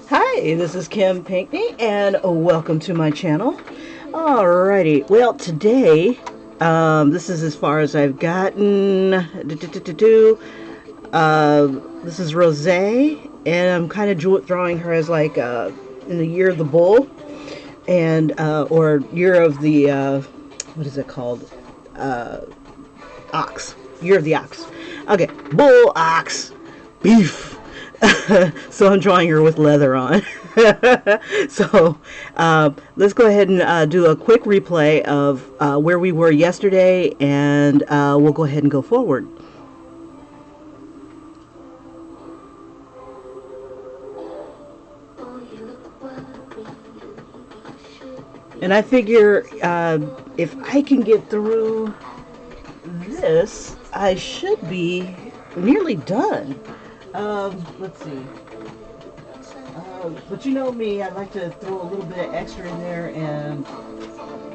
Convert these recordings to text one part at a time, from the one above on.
Hi, this is Kim Pinkney, and welcome to my channel. Alrighty, well, today, this is as far as I've gotten. This is Rosé, and I'm kind of drawing her as like in the year of the bull, and or year of the what is it called? Ox. Year of the ox. Okay, bull, ox, beef. So I'm drawing her with leather on. So let's go ahead and do a quick replay of where we were yesterday, and we'll go ahead and go forward. And I figure if I can get through this, I should be nearly done. Let's see. But you know me, I like to throw a little bit of extra in there, and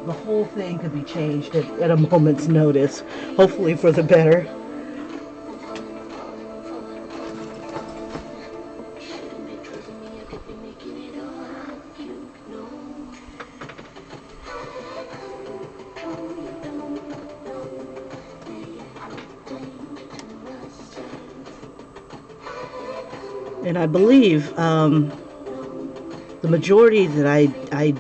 the whole thing could be changed at a moment's notice, hopefully for the better. And I believe the majority that I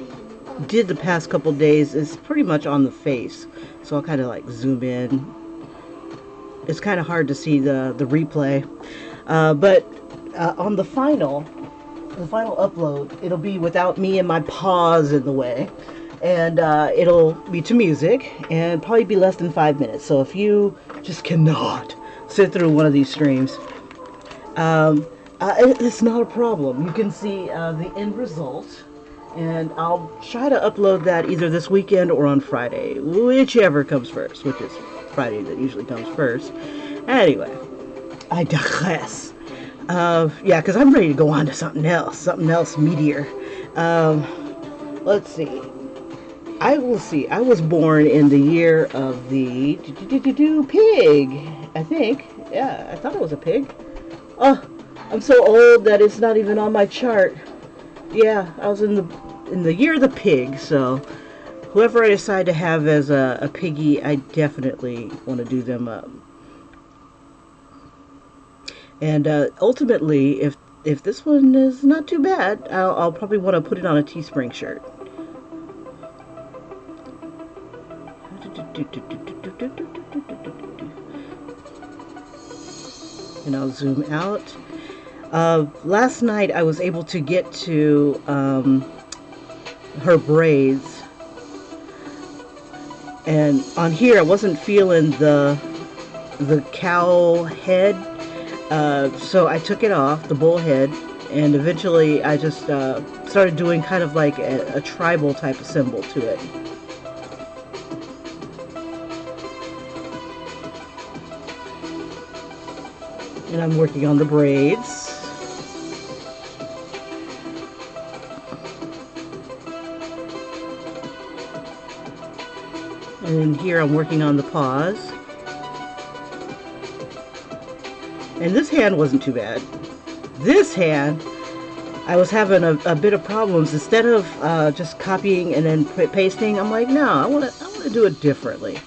did the past couple days is pretty much on the face. So I'll kind of like zoom in. It's kind of hard to see the replay. But on the final upload, it'll be without me and my paws in the way. And it'll be to music and probably be less than 5 minutes. So if you just cannot sit through one of these streams, it's not a problem. You can see the end result, and I'll try to upload that either this weekend or on Friday, whichever comes first, which is Friday that usually comes first. Anyway, I digress. Yeah, because I'm ready to go on to something else meatier. Let's see. I will see. I was born in the year of the pig, I think. Yeah, I thought it was a pig. Oh, I'm so old that it's not even on my chart. Yeah, I was in the year of the pig, so whoever I decide to have as a piggy, I definitely want to do them up. And ultimately, if this one is not too bad, I'll probably want to put it on a Teespring shirt. And I'll zoom out. Last night I was able to get to her braids, and on here I wasn't feeling the cow head, so I took it off, the bull head, and eventually I just started doing kind of like a tribal type of symbol to it. And I'm working on the braids. And then here I'm working on the paws. And this hand wasn't too bad. This hand, I was having a bit of problems. Instead of just copying and then pasting, I'm like, no, I want to do it differently.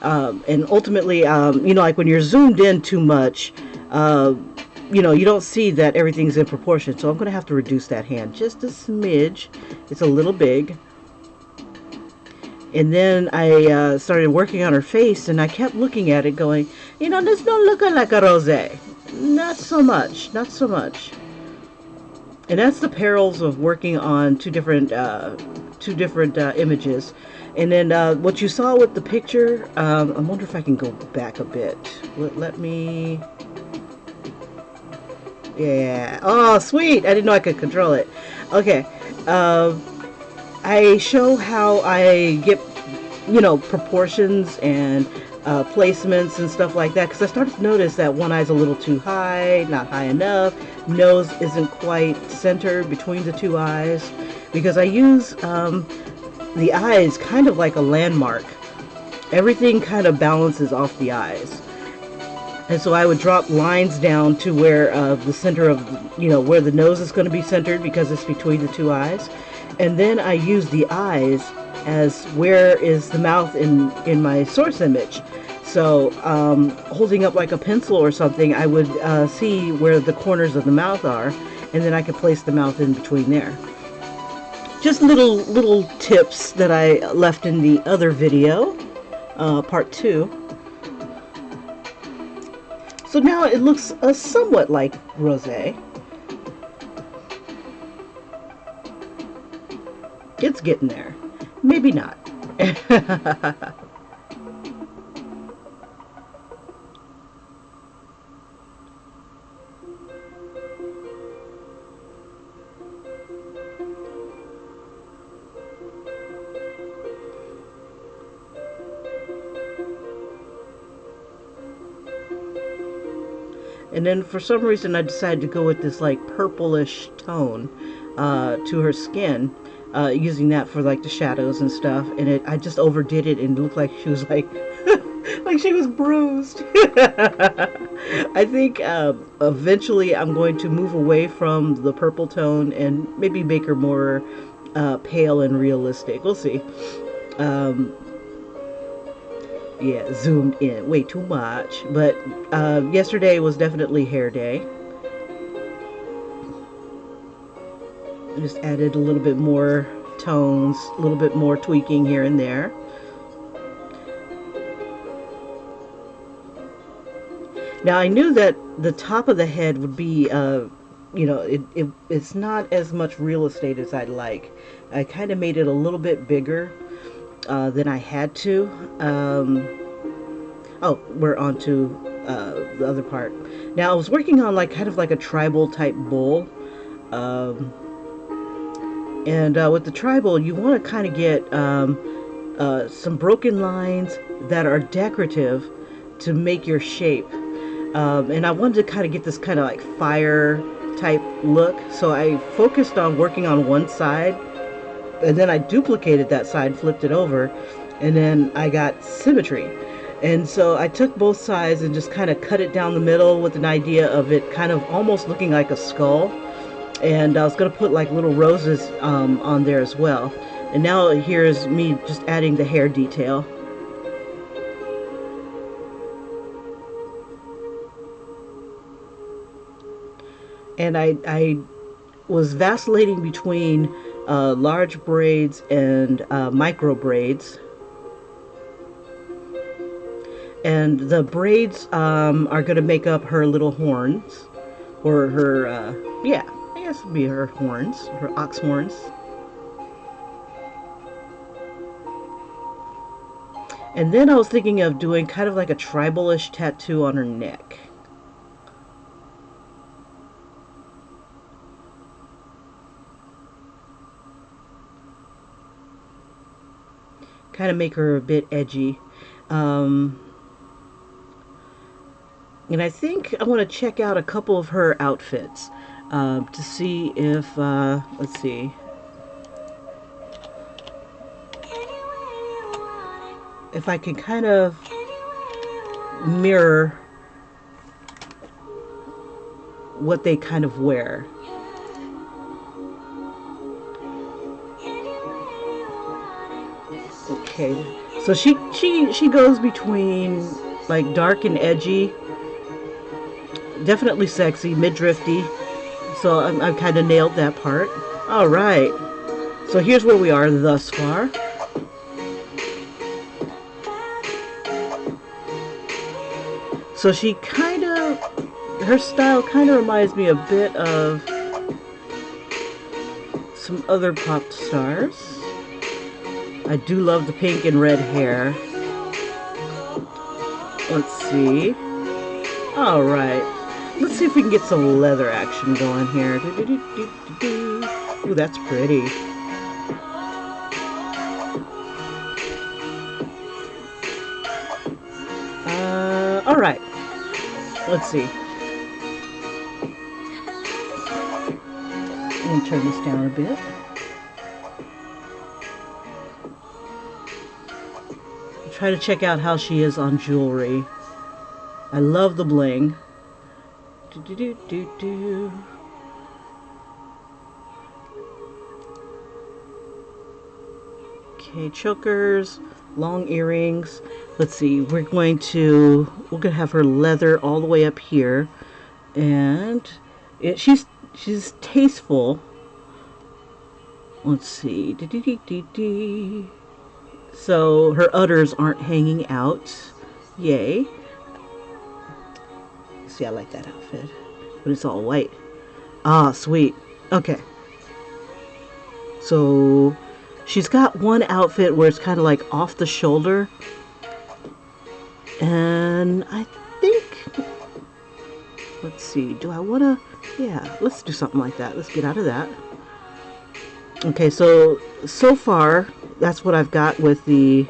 And ultimately, you know, like when you're zoomed in too much, you know, you don't see that everything's in proportion. So I'm going to have to reduce that hand just a smidge. It's a little big. And then I started working on her face, and I kept looking at it going, you know, this don't look like a rosé. Not so much. Not so much. And that's the perils of working on two different images. And then what you saw with the picture, I wonder if I can go back a bit. Let me... Yeah. Oh, sweet. I didn't know I could control it. Okay. I show how I get, you know, proportions and placements and stuff like that, because I started to notice that one eye's a little too high, not high enough. Nose isn't quite centered between the two eyes, because I use the eyes kind of like a landmark. Everything kind of balances off the eyes. And so I would drop lines down to where the center of, where the nose is going to be centered, because it's between the two eyes. And then I use the eyes as where is the mouth in my source image. So holding up like a pencil or something, I would see where the corners of the mouth are, and then I could place the mouth in between there. Just little tips that I left in the other video, part 2. So now it looks somewhat like rosé. It's getting there. Maybe not. And then for some reason I decided to go with this like purplish tone to her skin, using that for like the shadows and stuff. And I just overdid it and it looked like she was like like she was bruised. I think eventually I'm going to move away from the purple tone and maybe make her more pale and realistic. We'll see. Yeah, zoomed in way too much. But yesterday was definitely hair day. I just added a little bit more tones, a little bit more tweaking here and there. Now I knew that the top of the head would be, it's not as much real estate as I'd like. I kind of made it a little bit bigger than I had to. Oh, we're on to the other part. Now I was working on kind of like a tribal type bowl. And with the tribal, you want to kind of get some broken lines that are decorative to make your shape. And I wanted to kind of get this kind of like fire type look. So I focused on working on one side, and then I duplicated that side, flipped it over, and then I got symmetry. And so I took both sides and just kind of cut it down the middle with an idea of it kind of almost looking like a skull. And I was going to put like little roses on there as well. And now here's me just adding the hair detail. And I was vacillating between large braids and micro braids. And the braids are going to make up her little horns, or her, yeah, I guess it'd be her horns, her ox horns. And then I was thinking of doing kind of like a tribal-ish tattoo on her neck. Kind of make her a bit edgy. And I think I want to check out a couple of her outfits to see if, let's see. If I can kind of mirror what they kind of wear. Okay, so she goes between like dark and edgy, definitely sexy, midrifty. So I've kind of nailed that part. All right, so here's where we are thus far. So she kind of, her style kind of reminds me a bit of some other pop stars. I do love the pink and red hair. Let's see. All right. Let's see if we can get some leather action going here. Ooh, that's pretty. let's see. Let me turn this down a bit. Try to check out how she is on jewelry. I love the bling. Do, do, do, do, do. Okay, chokers, long earrings. Let's see, we're gonna have her leather all the way up here, and she's tasteful. Let's see, so her udders aren't hanging out. Yay. See, I like that outfit, but it's all white. Ah, sweet. Okay. So she's got one outfit where it's kind of like off the shoulder, and I think, let's see, do I want to, yeah, let's do something like that. Let's get out of that. Okay, so far, that's what I've got with the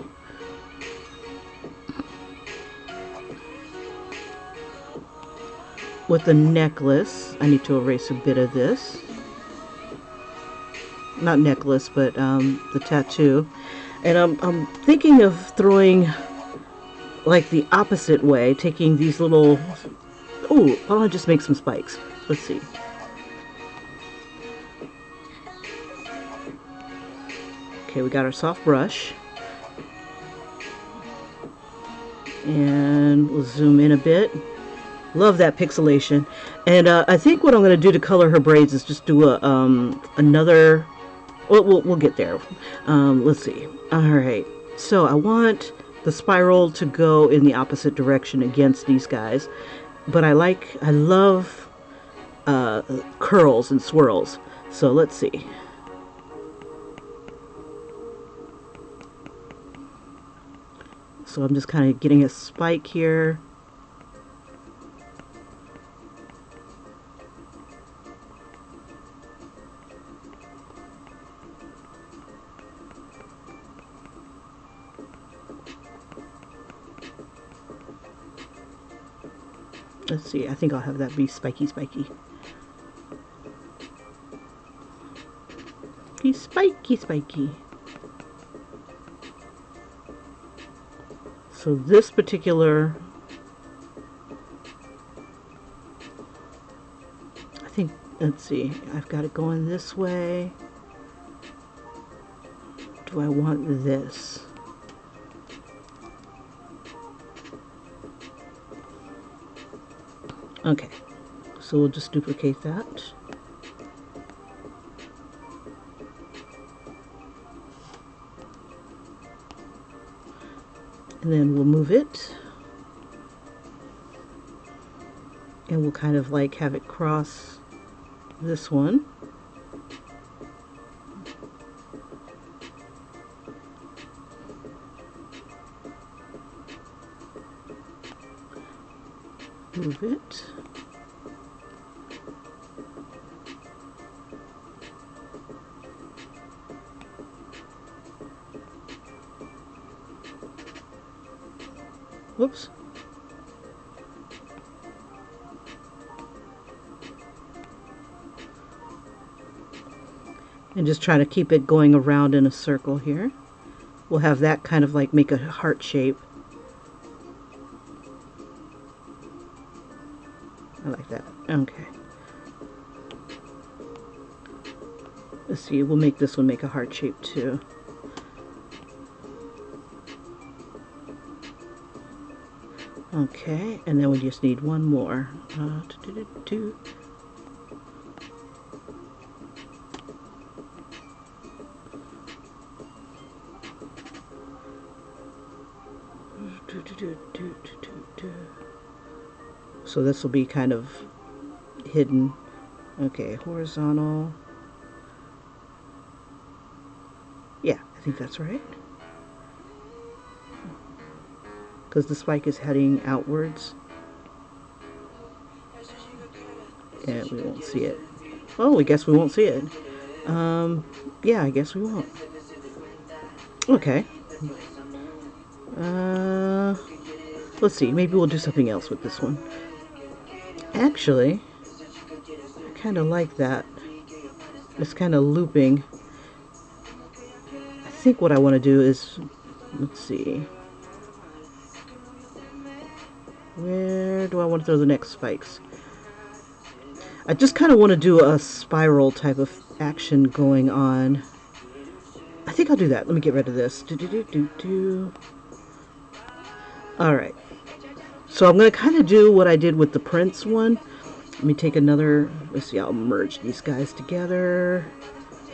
necklace. I need to erase a bit of this. Not necklace, but the tattoo. And I'm thinking of throwing like the opposite way, taking these little, oh, why don't I just make some spikes? Let's see. Okay, we got our soft brush. And we'll zoom in a bit. Love that pixelation. And I think what I'm going to do to color her braids is just do a another, we'll get there. Let's see. Alright, so I want the spiral to go in the opposite direction against these guys. But I love curls and swirls. So let's see. So I'm just kind of getting a spike here. Let's see, I think I'll have that be spiky, spiky. Spiky, spiky. So this particular, I think, let's see, I've got it going this way. Do I want this? Okay, so we'll just duplicate that. And then we'll move it. And we'll kind of like have it cross this one. Move it. Whoops. And just try to keep it going around in a circle here. We'll have that kind of like make a heart shape. I like that. Okay. Let's see, we'll make this one make a heart shape too. Okay, and then we just need one more. So this will be kind of hidden. Okay, horizontal. Yeah, I think that's right. Because the spike is heading outwards. And we won't see it. Oh, I guess we won't see it. Yeah, I guess we won't. Okay. Let's see, maybe we'll do something else with this one. Actually, I kind of like that. It's kind of looping. I think what I want to do is, let's see, where do I want to throw the next spikes? I just kind of want to do a spiral type of action going on. I think I'll do that. Let me get rid of this. Alright. So I'm going to kind of do what I did with the Prince one. Let me take another, let's see, I'll merge these guys together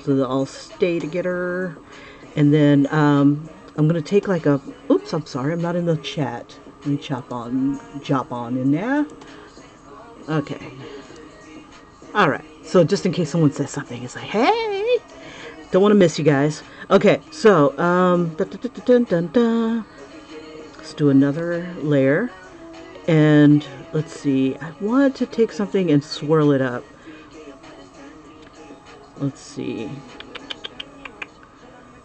so they'll all stay together. And then I'm going to take like a, oops, I'm sorry, I'm not in the chat. Let me chop on in there. Okay. Alright, so just in case someone says something, it's like, hey! Don't want to miss you guys. Okay, so, let's do another layer. And let's see, I want to take something and swirl it up. Let's see.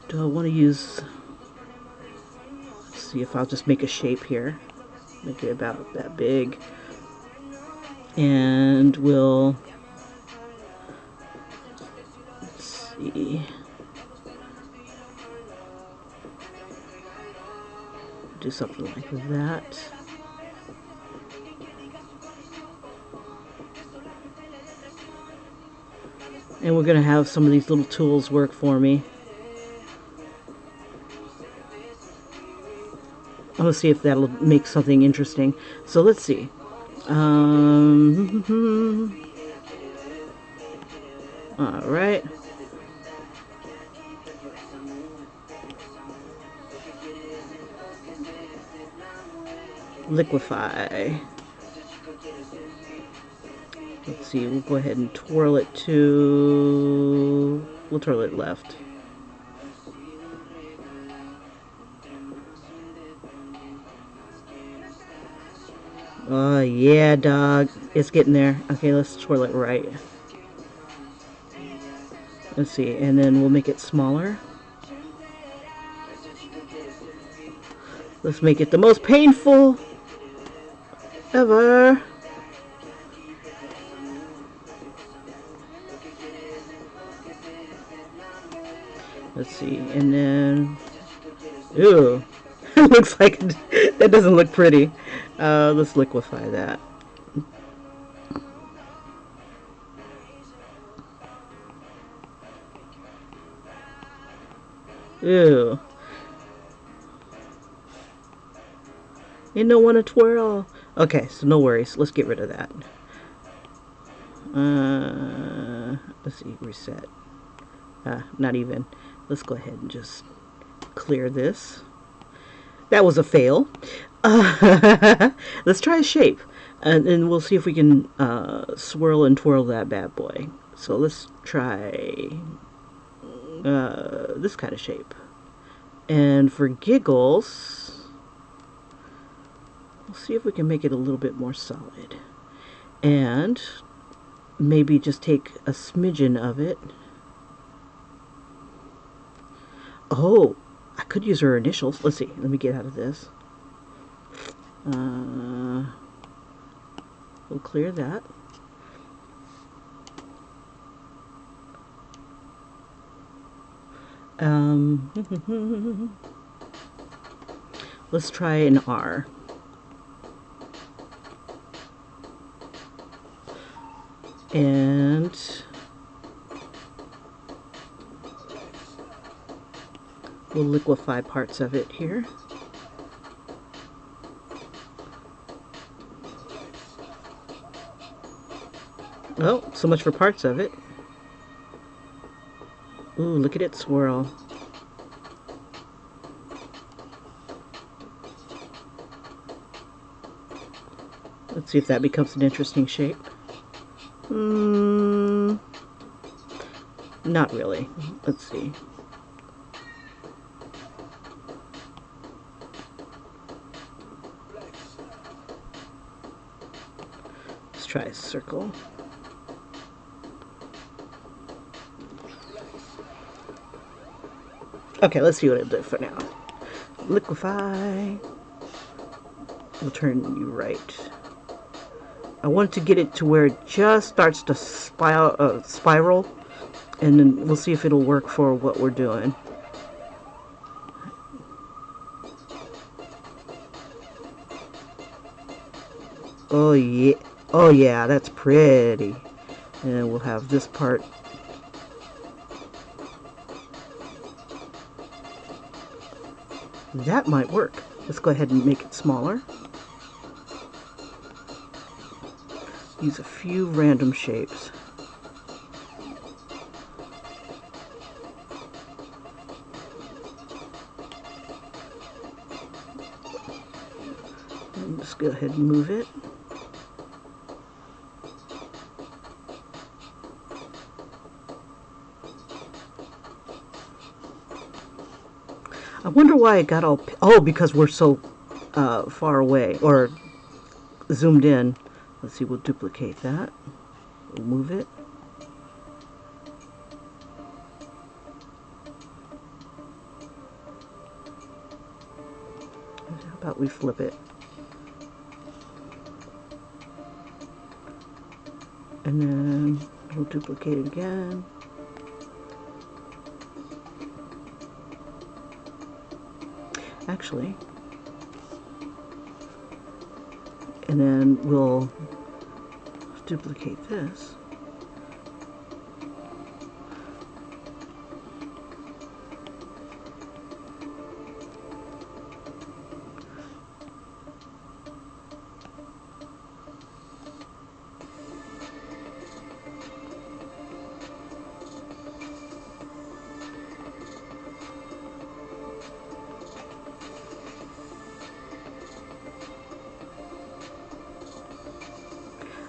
Do I want to use, let's see if I'll just make a shape here. Make it about that big. And we'll, let's see. Do something like that. And we're going to have some of these little tools work for me. I'm going to see if that'll make something interesting. So let's see. Alright. Liquefy. Let's see, we'll go ahead and twirl it to, we'll twirl it left. Oh yeah, dog. It's getting there. Okay, let's twirl it right. Let's see, and then we'll make it smaller. Let's make it the most painful ever. Let's see, and then, ew, it looks like, that doesn't look pretty. Let's liquefy that. Ew. You don't want to twirl. Okay, so no worries. Let's get rid of that. Let's see, reset. Not even. Let's go ahead and just clear this. That was a fail. Let's try a shape. And we'll see if we can swirl and twirl that bad boy. So let's try this kind of shape. And for giggles, we'll see if we can make it a little bit more solid. And maybe just take a smidgen of it. Oh, I could use her initials. Let's see. Let me get out of this. We'll clear that. Let's try an R. And we'll liquefy parts of it here. Oh, so much for parts of it. Ooh, look at it swirl. Let's see if that becomes an interesting shape. Not really. Let's see. Let's try a circle. Okay, let's see what it'll do for now. Liquefy. We'll turn you right. I want to get it to where it just starts to spiral, and then we'll see if it'll work for what we're doing. Oh yeah, oh yeah, that's pretty. And we'll have this part. That might work. Let's go ahead and make it smaller. Use a few random shapes. And just go ahead and move it. I wonder why it got all... Oh, because we're so far away, or zoomed in. Let's see, we'll duplicate that. We'll move it. How about we flip it? And then we'll duplicate it again. Actually, and then we'll duplicate this.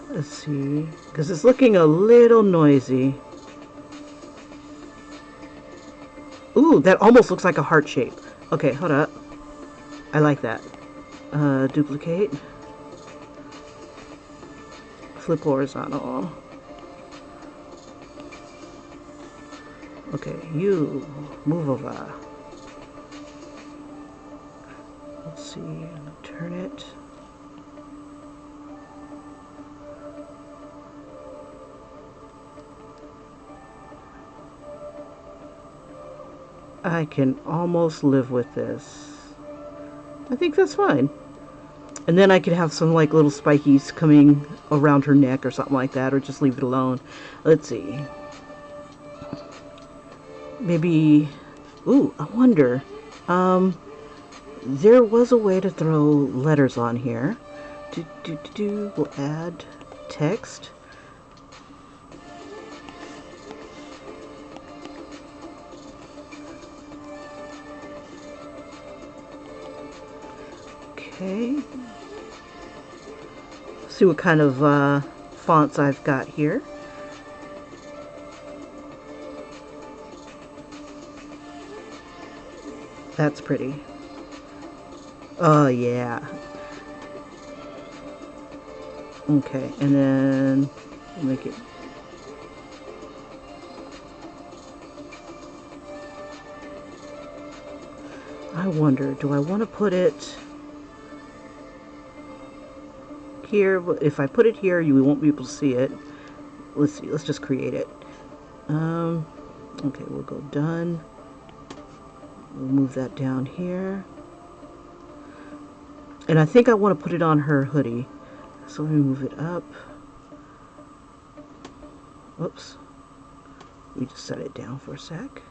Let's see, because it's looking a little noisy. Ooh, that almost looks like a heart shape. Okay, hold up. I like that. Duplicate. Flip horizontal. Okay, you move over. Let's see, turn it. I can almost live with this. I think that's fine. And then I could have some like little spikies coming around her neck or something like that, or just leave it alone. Let's see. Maybe, ooh, I wonder. There was a way to throw letters on here. We'll add text. Okay. See what kind of fonts I've got here. That's pretty. Oh yeah. Okay, and then make it. I wonder, do I want to put it here? If I put it here, you won't be able to see it. Let's see, let's just create it. Okay, we'll go done. We'll move that down here. And I think I want to put it on her hoodie. So let me move it up. Whoops. We just set it down for a sec.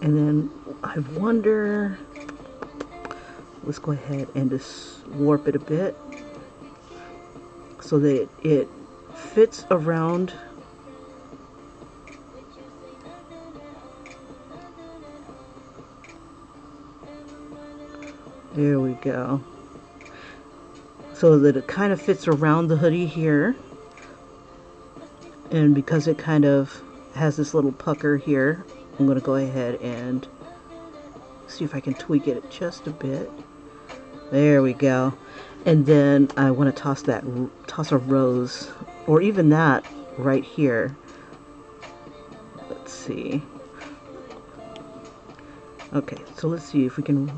And then I wonder, let's go ahead and just warp it a bit so that it fits around. There we go. So that it kind of fits around the hoodie here. And because it kind of has this little pucker here, I'm going to go ahead and see if I can tweak it just a bit. There we go. And then I want to toss a rose, or even that right here. Let's see. Okay, so let's see if we can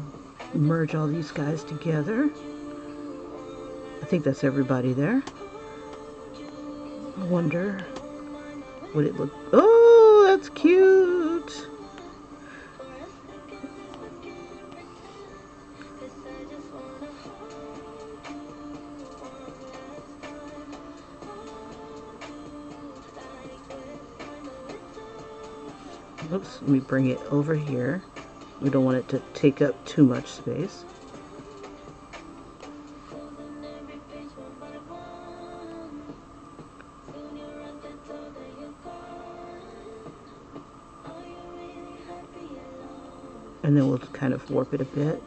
merge all these guys together. I think that's everybody there. I wonder, would it look... Oh, that's cute! Oops, let me bring it over here. We don't want it to take up too much space. And then we'll kind of warp it a bit,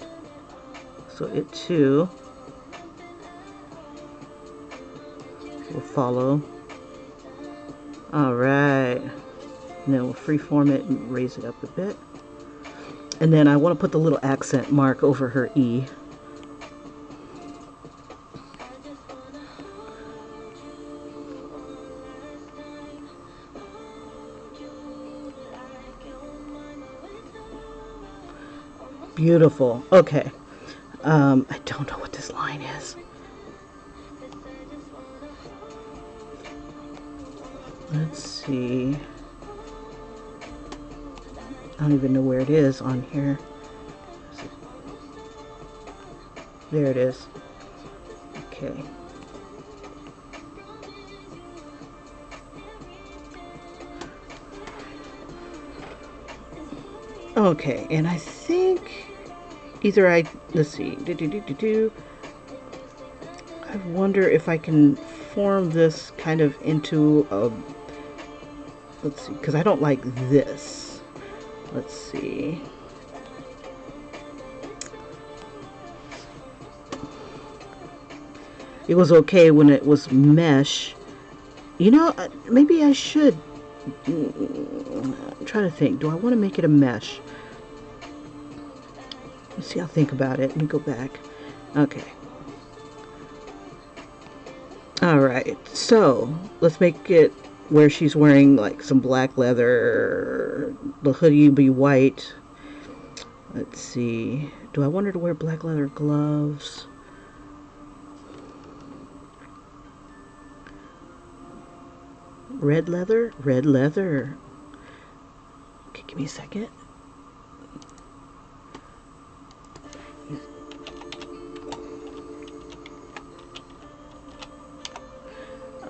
so it too will follow. All right, and then we'll freeform it and raise it up a bit. And then I want to put the little accent mark over her E. Beautiful. Okay. I don't know what this line is. Let's see. I don't even know where it is on here. There it is. Okay. Okay, and I think either let's see. I wonder if I can form this kind of into a, let's see, because I don't like this. Let's see. It was okay when it was mesh. You know, maybe I should. I'm trying to think. Do I want to make it a mesh? Let's see. I'll think about it. Let me go back. Okay. All right. So let's make it where she's wearing like some black leather. The hoodie will be white. Let's see. Do I want her to wear black leather gloves? Red leather? Red leather. Okay, give me a second.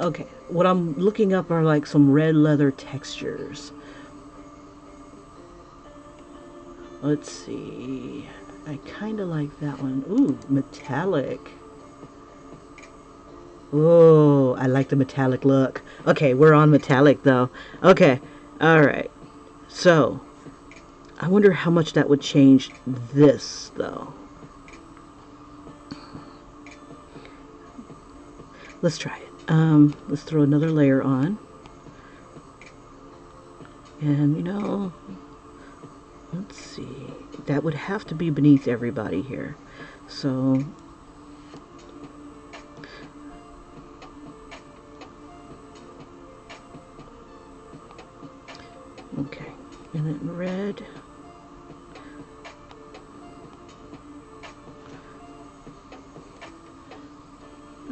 Okay, what I'm looking up are like some red leather textures. Let's see. I kind of like that one. Ooh, metallic. Oh, I like the metallic look. Okay, we're on metallic though. Okay, all right. So, I wonder how much that would change this though. Let's try it. Let's throw another layer on. And you know, let's see. That would have to be beneath everybody here. So, okay, and then red.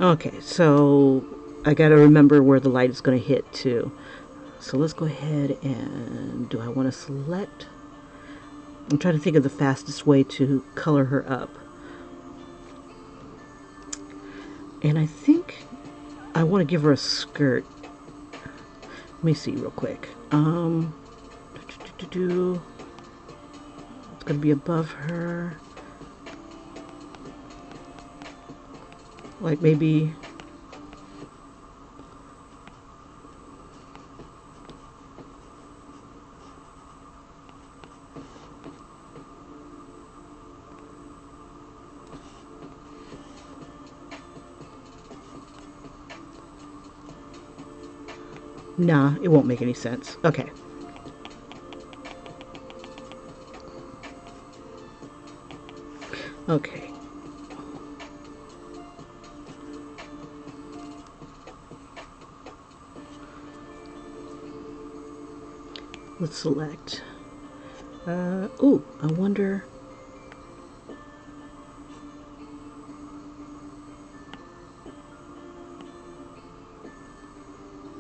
Okay, so I gotta remember where the light is gonna hit too. So let's go ahead and, do I want to select? I'm trying to think of the fastest way to color her up. And I think I want to give her a skirt. Let me see real quick. It's gonna be above her. Like maybe nah, it won't make any sense. Okay. Okay. Let's select. Oh, I wonder.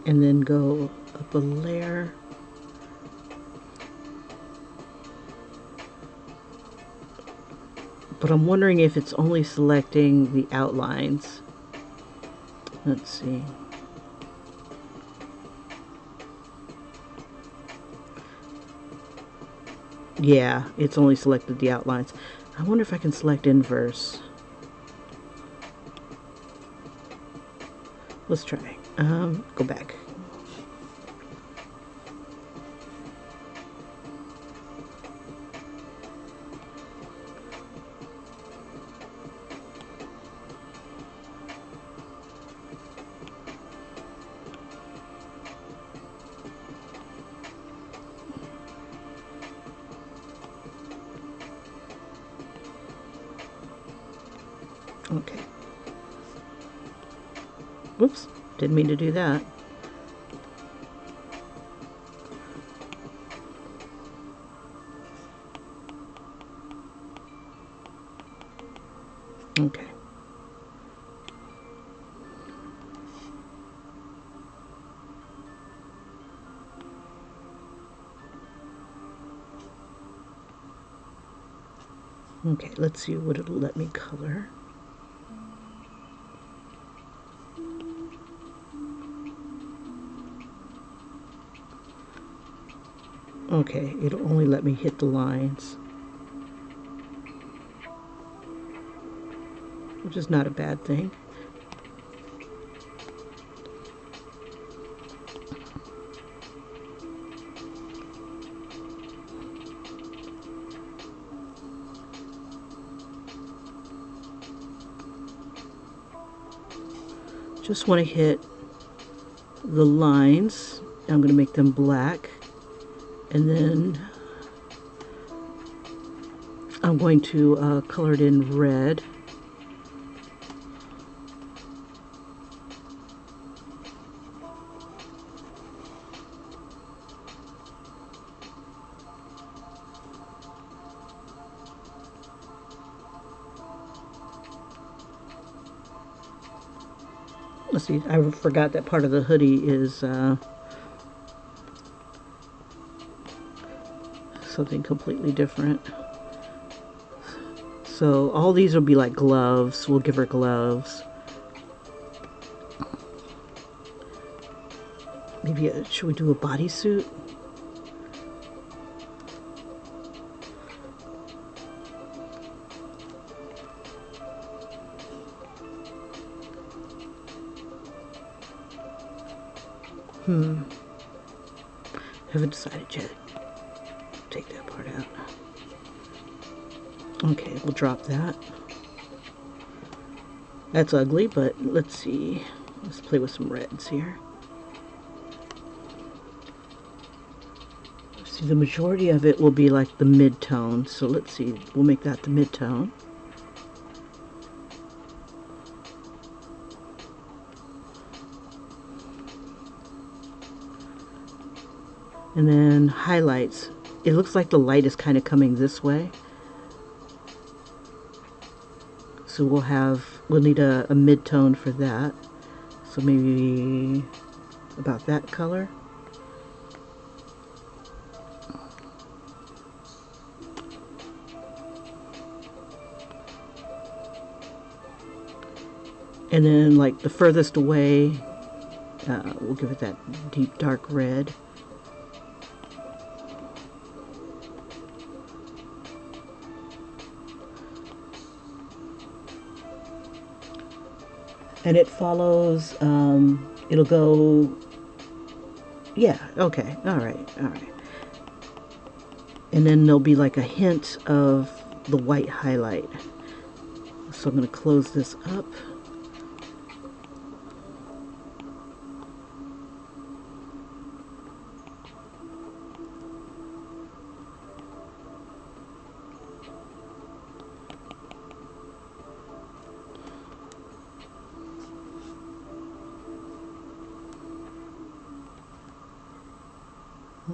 And then go up a layer. But I'm wondering if it's only selecting the outlines. Let's see. Yeah, it's only selected the outlines. I wonder if I can select inverse. Let's try. Go back. Okay. Whoops, didn't mean to do that. Okay. Okay, let's see what it'll let me color. Okay, it'll only let me hit the lines, which is not a bad thing. Just want to hit the lines. I'm going to make them black, and then I'm going to color it in red. Let's see, I forgot that part of the hoodie is something completely different. So all these will be like gloves. We'll give her gloves. Maybe, should we do a bodysuit? Haven't decided yet. Take that part out. Okay, we'll drop that. That's ugly, but let's see. Let's play with some reds here. See, the majority of it will be like the mid-tone. So let's see, we'll make that the mid-tone. And then highlights. It looks like the light is kind of coming this way. So we'll need a mid-tone for that. So maybe about that color. And then like the furthest away, we'll give it that deep dark red. And it follows, it'll go, yeah, okay, all right. And then there'll be like a hint of the white highlight. So I'm going to close this up.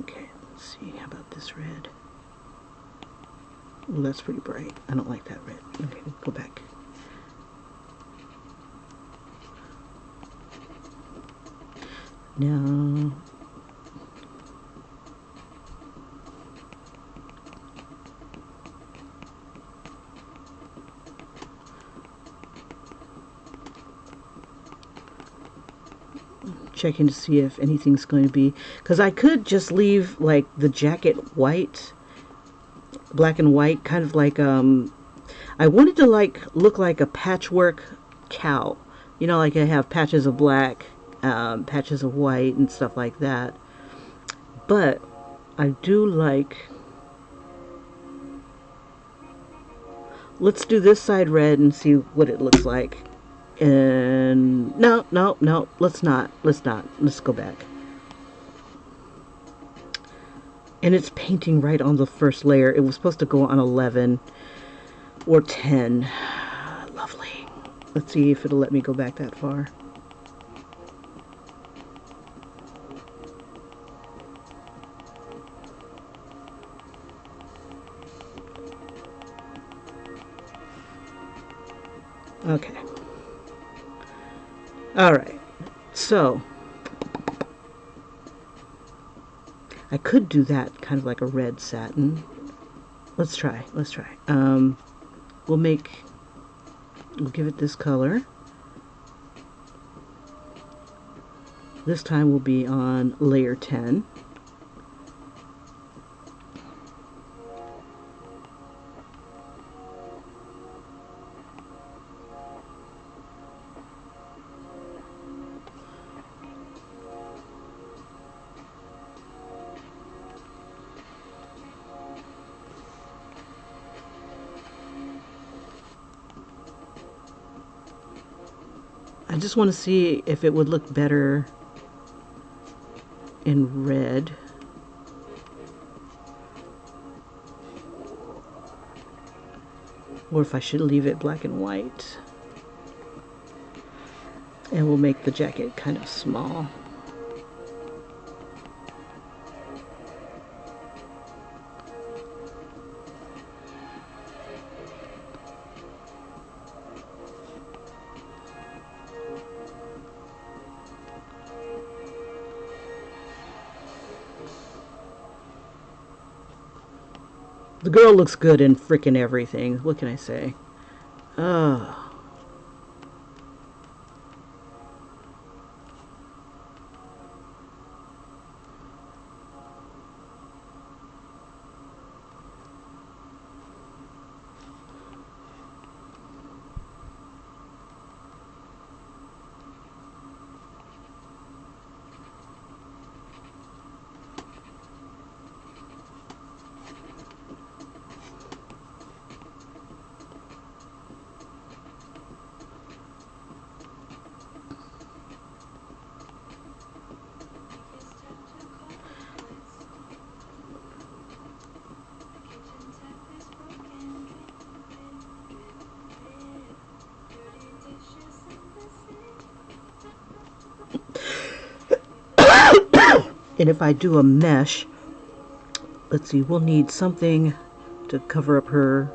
Okay. Let's see, how about this red? Well, that's pretty bright. I don't like that red. Okay, go back. Now, checking to see if anything's going to be, because I could just leave like the jacket white, black and white, kind of like I wanted to like look like a patchwork cow, you know, like I have patches of black, patches of white and stuff like that. But I do like, let's do this side red and see what it looks like. And no, no, no, let's not. Let's go back. And it's painting right on the first layer. It was supposed to go on 11 or 10. Lovely. Let's see if it'll let me go back that far. Okay. All right. So I could do that kind of like a red satin. Let's try. We'll give it this color. This time we'll be on layer 10. I just want to see if it would look better in red. Or if I should leave it black and white. And we'll make the jacket kind of small. The girl looks good in frickin' everything. What can I say? Oh. And if I do a mesh, let's see, we'll need something to cover up her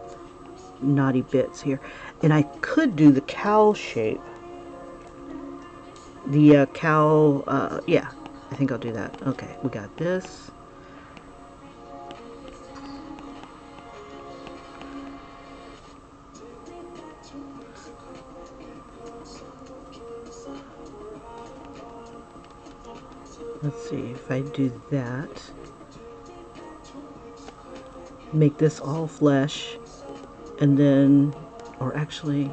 naughty bits here. And I could do the cowl shape. The cowl, yeah, I think I'll do that. Okay, we got this. Let's see if I do that. Make this all flesh, and then, or actually,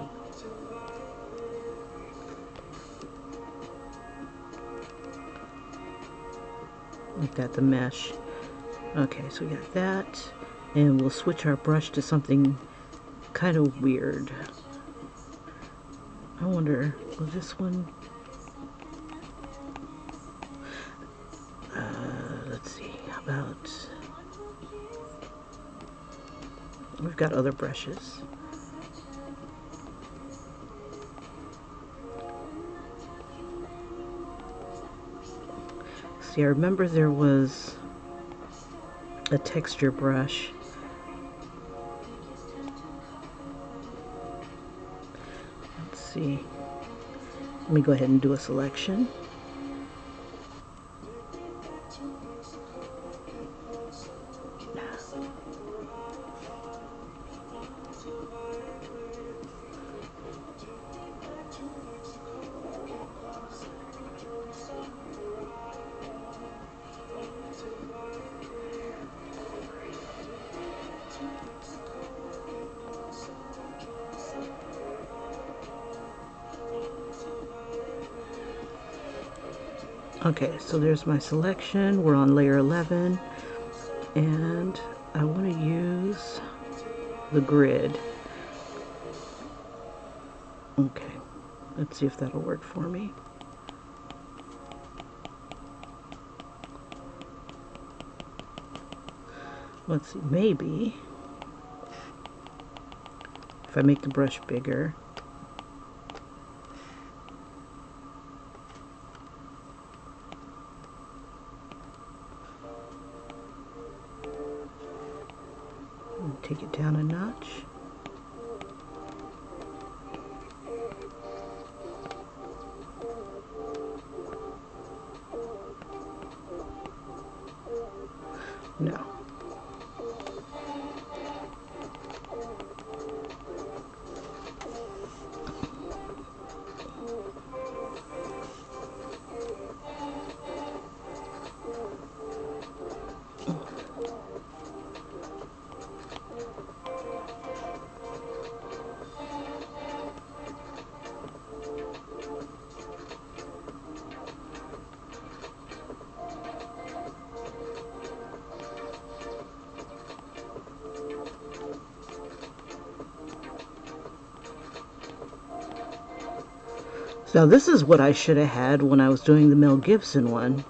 make that the mesh. Okay, so we got that, and we'll switch our brush to something kind of weird. I wonder, will this one? Let's see, how about, we've got other brushes. See, I remember there was a texture brush. Let's see. Let me go ahead and do a selection. Okay, so there's my selection. We're on layer 11, and I want to use the grid. Okay, let's see if that'll work for me. Let's see, maybe if I make the brush bigger. Take it down a notch. No. Now this is what I should have had when I was doing the Mel Gibson one.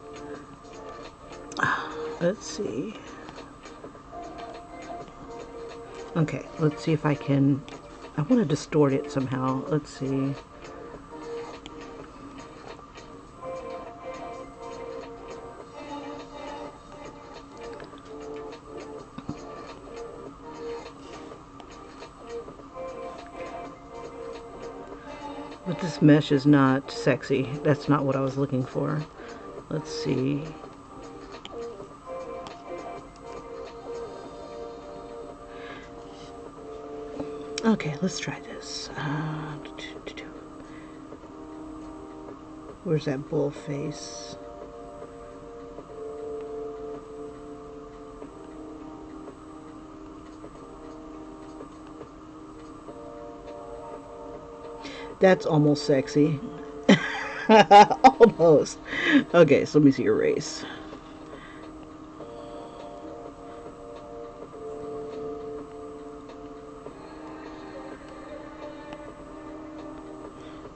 Let's see. Okay, let's see if I can... I want to distort it somehow. Let's see. But this mesh is not sexy. That's not what I was looking for. Let's see. Okay, let's try this. Where's that bull face? That's almost sexy. Almost. Okay, so let me see erase.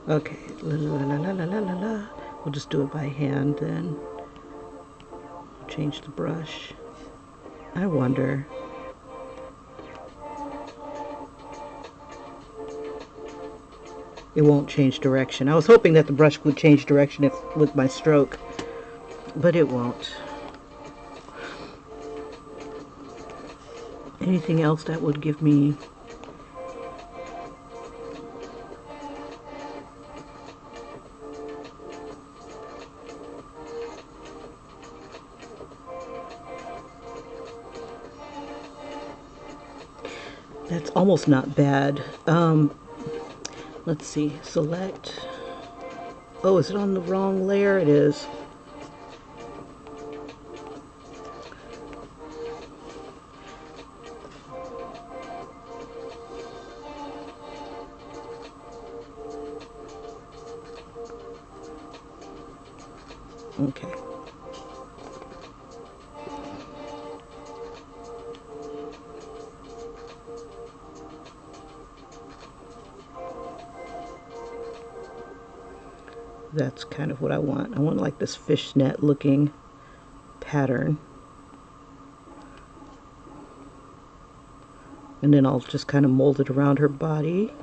Okay, la la la la la la la la. We'll just do it by hand then. Change the brush. I wonder. It won't change direction. I was hoping that the brush would change direction with my stroke, but it won't. Anything else that would give me... That's almost not bad. Let's see, select. Oh, is it on the wrong layer? It is. Okay. That's kind of what I want. I want like this fishnet looking pattern. And then I'll just kind of mold it around her body.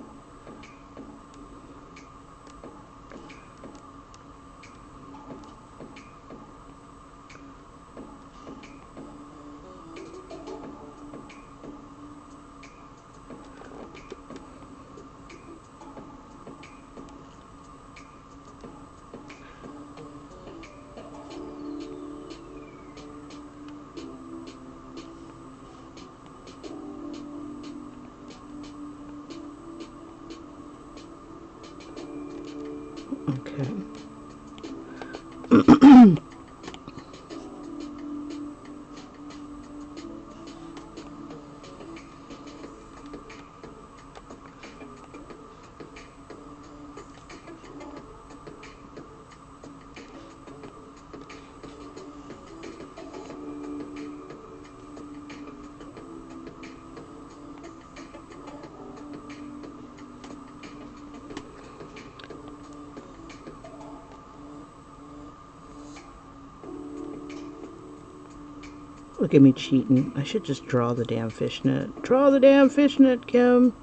Okay. Look at me cheating. I should just draw the damn fishnet. Draw the damn fishnet, Kim.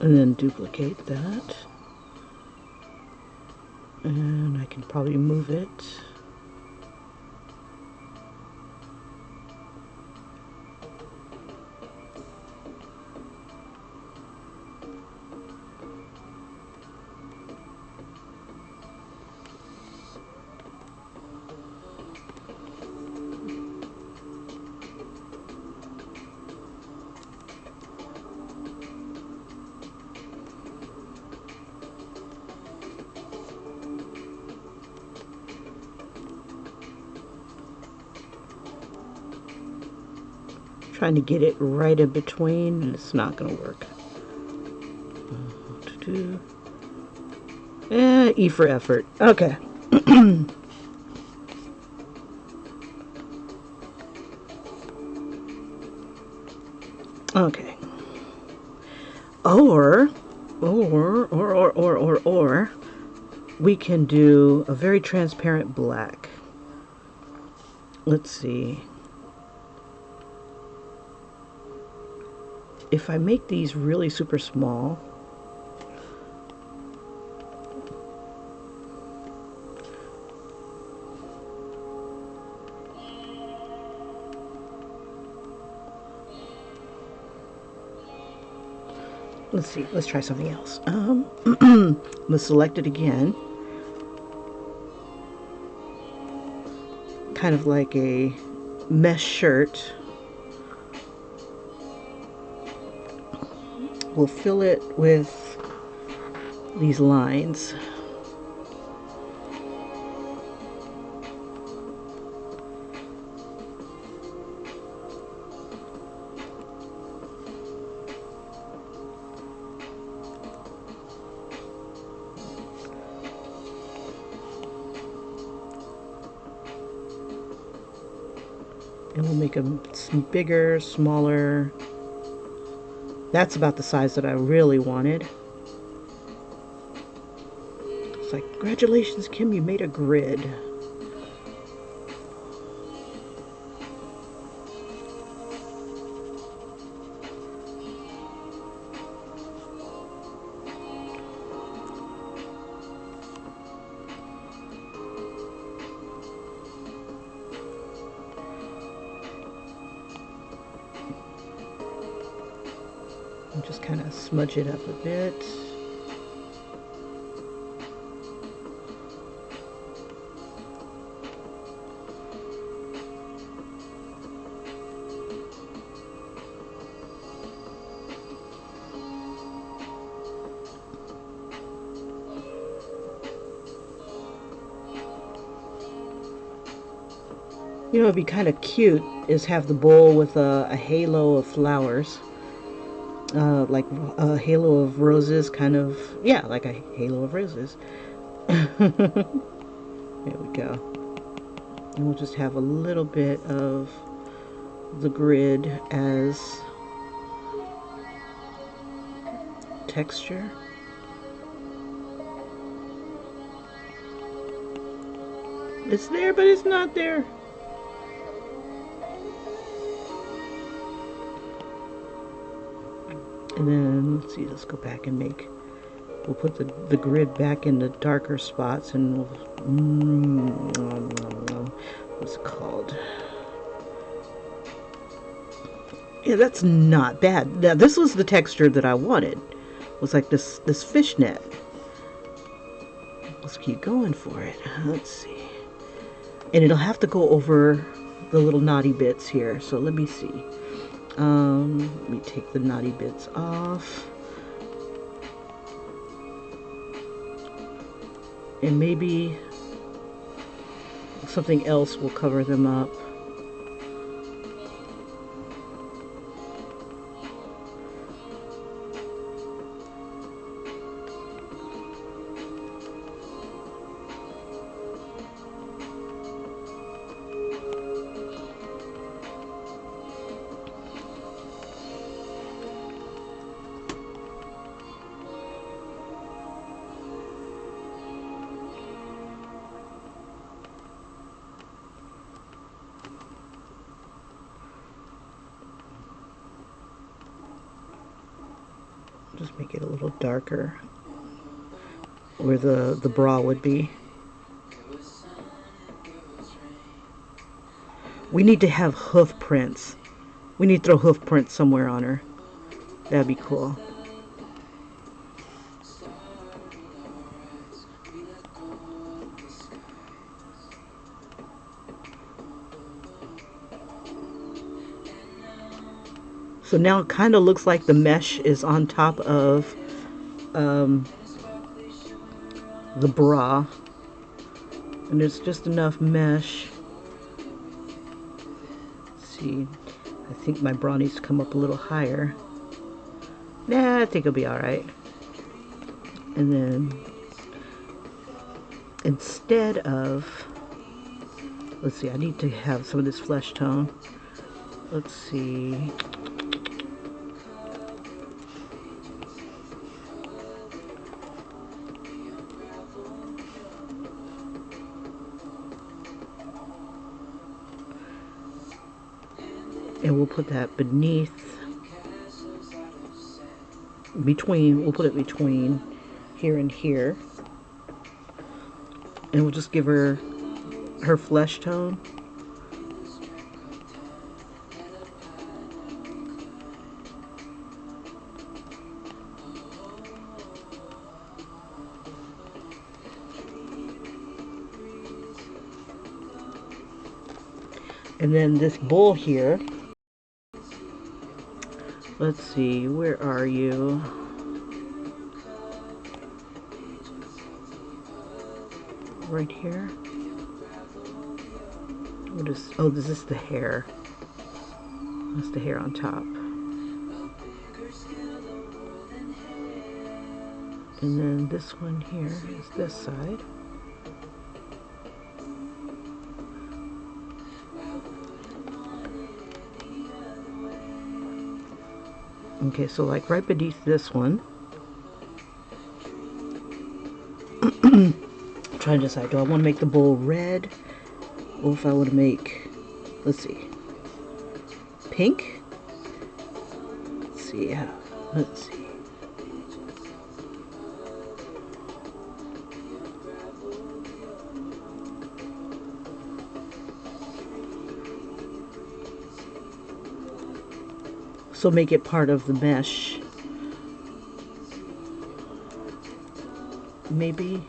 And then duplicate that. And I can probably move it. Trying to get it right in between, and it's not going to work. E for effort. Okay. Okay. Or we can do a very transparent black. Let's see. If I make these really super small, let's see, let's try something else. I'm gonna select it again. Kind of like a mesh shirt. We'll fill it with these lines. And we'll make them bigger, smaller. That's about the size that I really wanted. It's like, congratulations, Kim, you made a grid. And just kind of smudge it up a bit. You know, it'd be kind of cute is have the bowl with a halo of flowers. Like a halo of roses, kind of, yeah, like a halo of roses. There we go. And we'll just have a little bit of the grid as texture. It's there, but it's not there. And then, let's see, let's go back and we'll put the grid back in the darker spots, and we'll, what's it called? Yeah, that's not bad. Now, this was the texture that I wanted. It was like this fishnet. Let's keep going for it. Let's see. And it'll have to go over the little knotty bits here. So let me see. Let me take the knotty bits off. And maybe something else will cover them up. Just make it a little darker where the bra would be. We need to have hoof prints. We need to throw hoof prints somewhere on her. That'd be cool. So now it kind of looks like the mesh is on top of the bra. And there's just enough mesh. Let's see, I think my bra needs to come up a little higher. Nah, I think it'll be alright. And then, instead of, let's see, I need to have some of this flesh tone. Let's see. And we'll put that we'll put it between here and here. And we'll just give her flesh tone. And then this bowl here, let's see, where are you? Right here? What is, oh, this is the hair. That's the hair on top. And then this one here is this side. Okay, so like right beneath this one, I'm trying to decide, do I want to make the bowl red, or if I want to make, let's see, pink? Let's see, yeah, let's see. So make it part of the mesh. Maybe.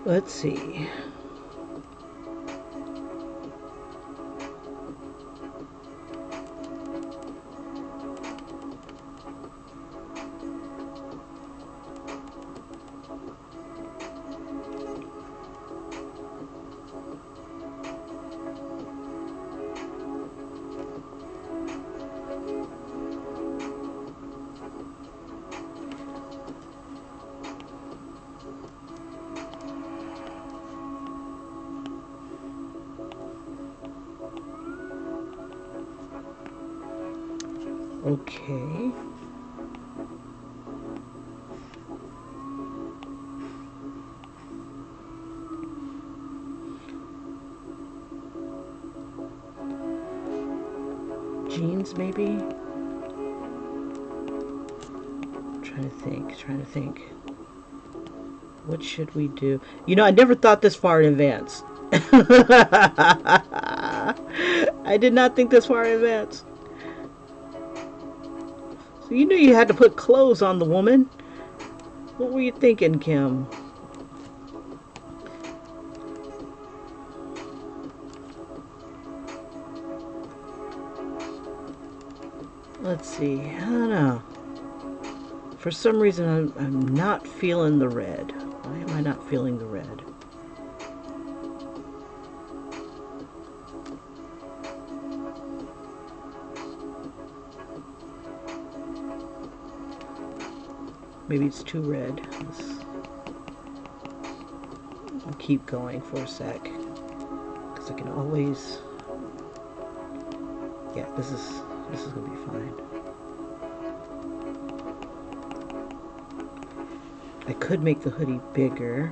Let's see. Okay. Jeans, maybe? Trying to think. What should we do? You know, I never thought this far in advance. I did not think this far in advance. So you knew you had to put clothes on the woman. What were you thinking, Kim? Let's see. I don't know. For some reason, I'm not feeling the red. Why am I not feeling the red? Maybe it's too red. I'll keep going for a sec. Because I can always... Yeah, this is going to be fine. I could make the hoodie bigger.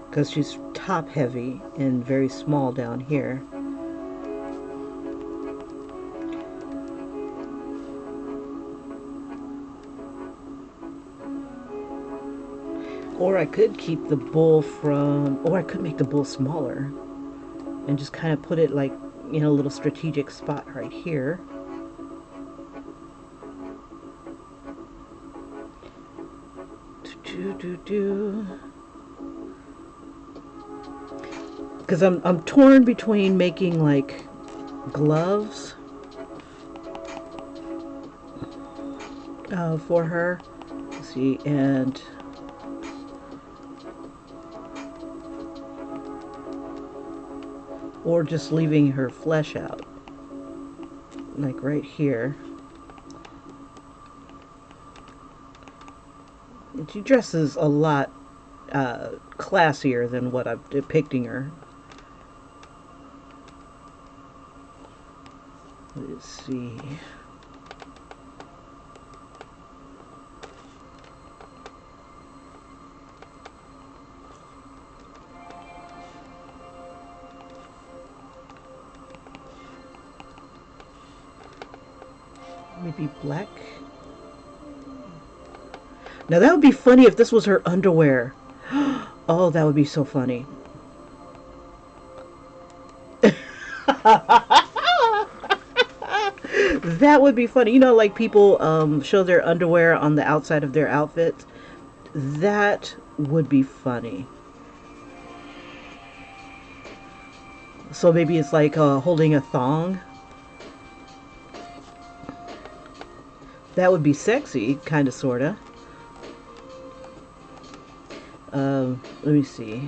Because she's top heavy and very small down here. Or I could keep the bowl from, or I could make the bowl smaller and just kind of put it like in a little strategic spot right here. Because I'm torn between making like gloves for her. Let's see, and or just leaving her flesh out, like right here. And she dresses a lot classier than what I'm depicting her. Let's see. Maybe black. Now that would be funny if this was her underwear. Oh, that would be so funny. That would be funny. You know, like people show their underwear on the outside of their outfits. That would be funny. So maybe it's like holding a thong. That would be sexy, kind of, sort of. Let me see.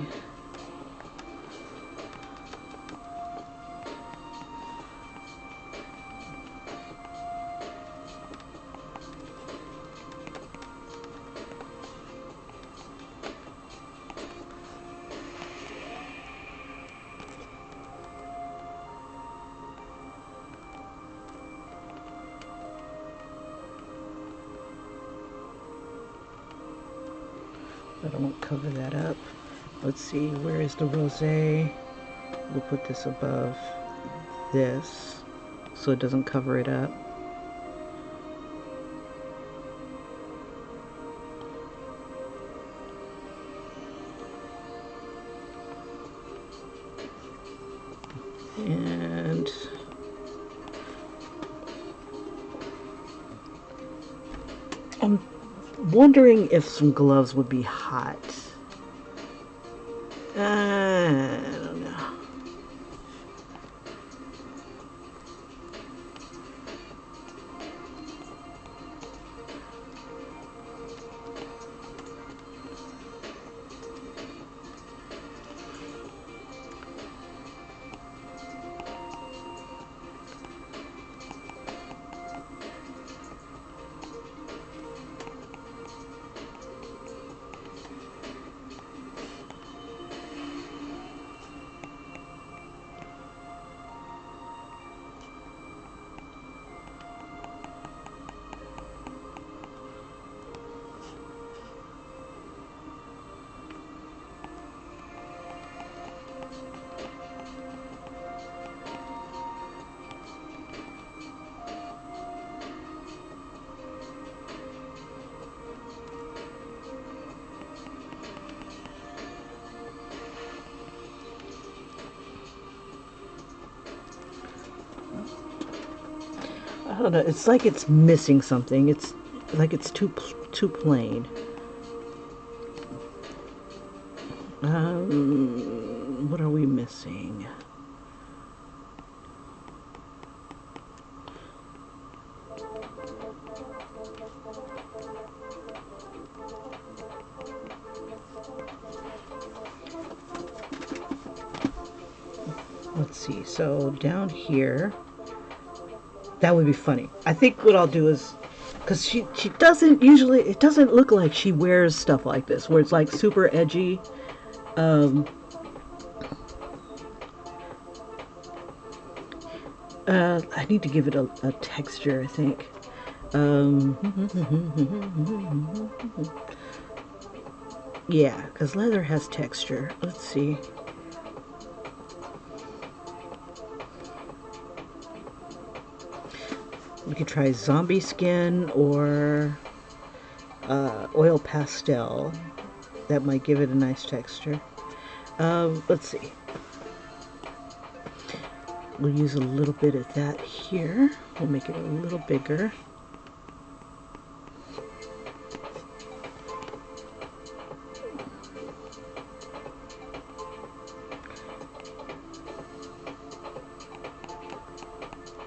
But I won't cover that up. Let's see, where is the rosé? We'll put this above this so it doesn't cover it up. And I'm wondering if some gloves would be hot. I don't know. don't know. It's like it's missing something. It's like it's too plain. What are we missing? Let's see. So down here, that would be funny. I think what I'll do is, because she doesn't usually, it doesn't look like she wears stuff like this, where it's like super edgy. I need to give it a texture, I think. Yeah, because leather has texture. Let's see. We could try zombie skin or oil pastel. That might give it a nice texture. Let's see. We'll use a little bit of that here. We'll make it a little bigger.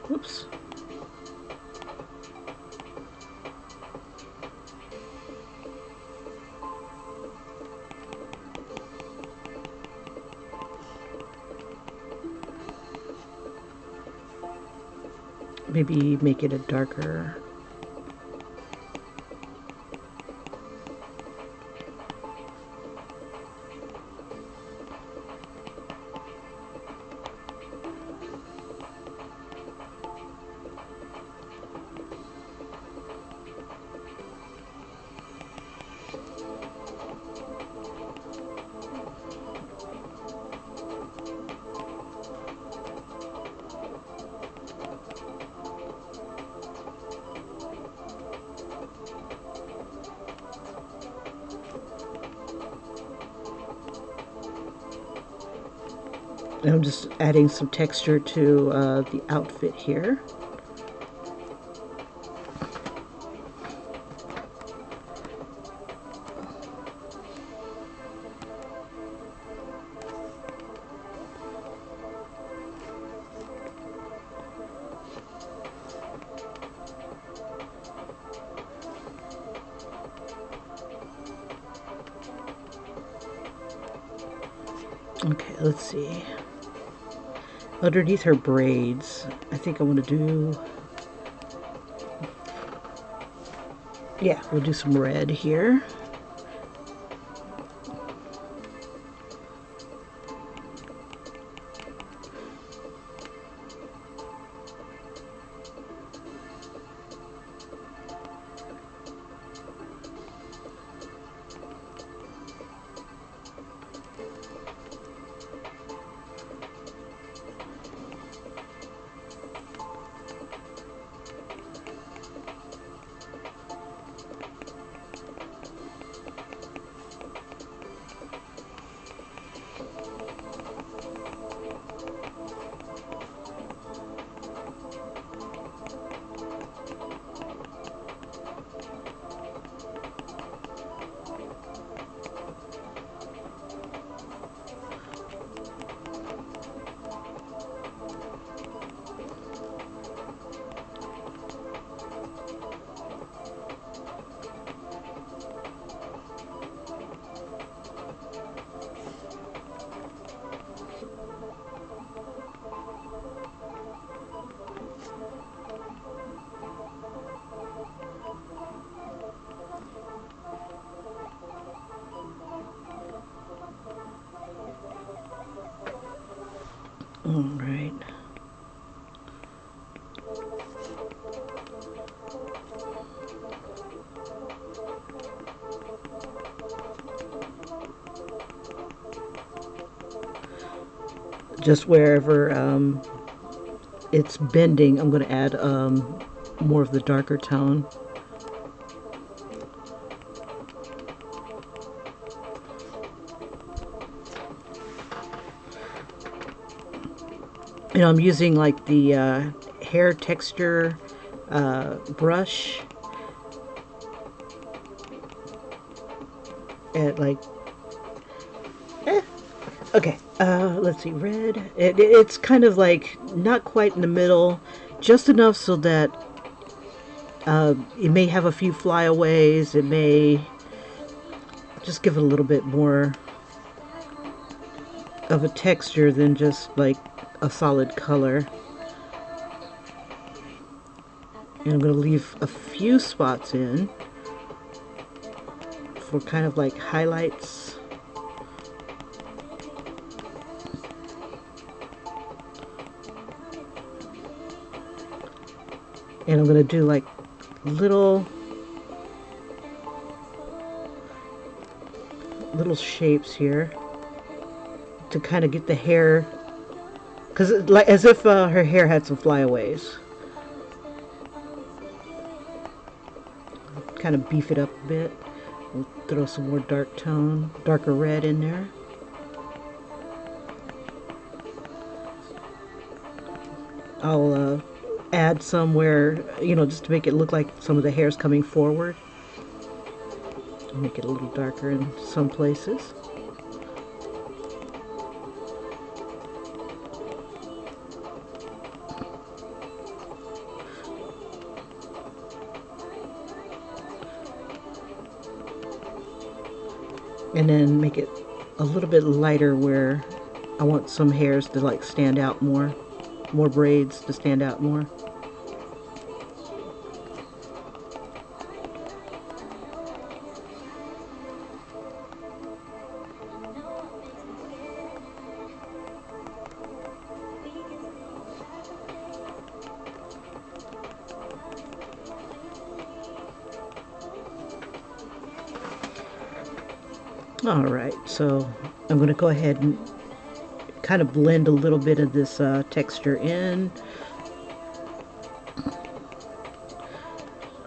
Whoops. Maybe make it a darker. And I'm just adding some texture to the outfit here. Okay, let's see. Underneath her braids, I think I want to do, yeah, we'll do some red here. All right. Just wherever it's bending, I'm going to add more of the darker tone. You know, I'm using like the hair texture brush at like, okay, let's see, red. It's kind of like not quite in the middle, just enough so that it may have a few flyaways. It may just give it a little bit more of a texture than just like a solid color. And I'm going to leave a few spots in for kind of like highlights. And I'm going to do like little shapes here to kind of get the hair, because like as if her hair had some flyaways. Kind of beef it up a bit. We'll throw some more darker red in there. I'll add some where, just to make it look like some of the hair's coming forward. Make it a little darker in some places. And then make it a little bit lighter where I want some hairs to like stand out more braids to stand out more. Alright, so I'm going to go ahead and kind of blend a little bit of this texture in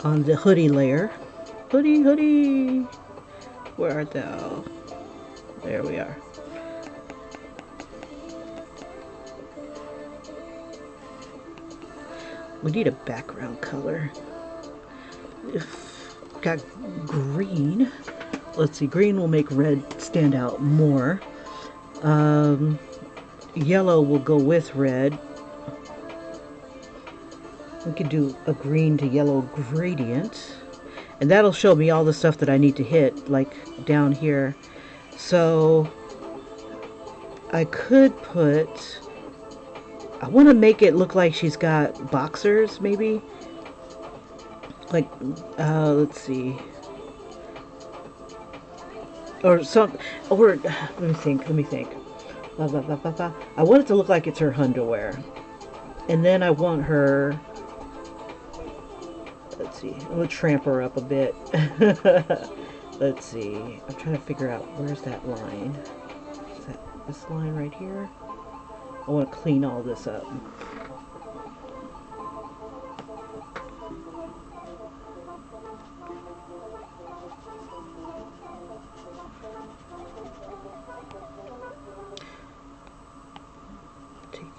on the hoodie layer. Hoodie, where art thou? There we are. We need a background color. If got green, let's see, green will make red stand out more. Yellow will go with red. We could do a green to yellow gradient, and that'll show me all the stuff that I need to hit, like down here. So I could put, I want to make it look like she's got boxers, maybe. Like, let's see. Or some, or let me think. I want it to look like it's her underwear, and then I want her. Let's see. I'm gonna tramp her up a bit. Let's see. I'm trying to figure out where's that line. Is that this line right here? I want to clean all this up.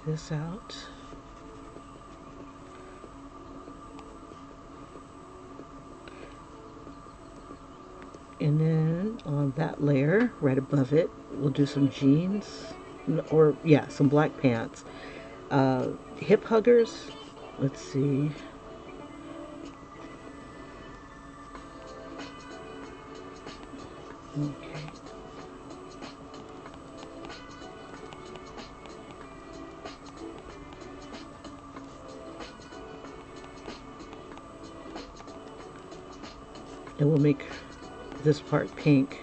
This out. And then on that layer, right above it, we'll do some jeans, or yeah, some black pants. Hip huggers. Let's see. Okay. And we'll make this part pink.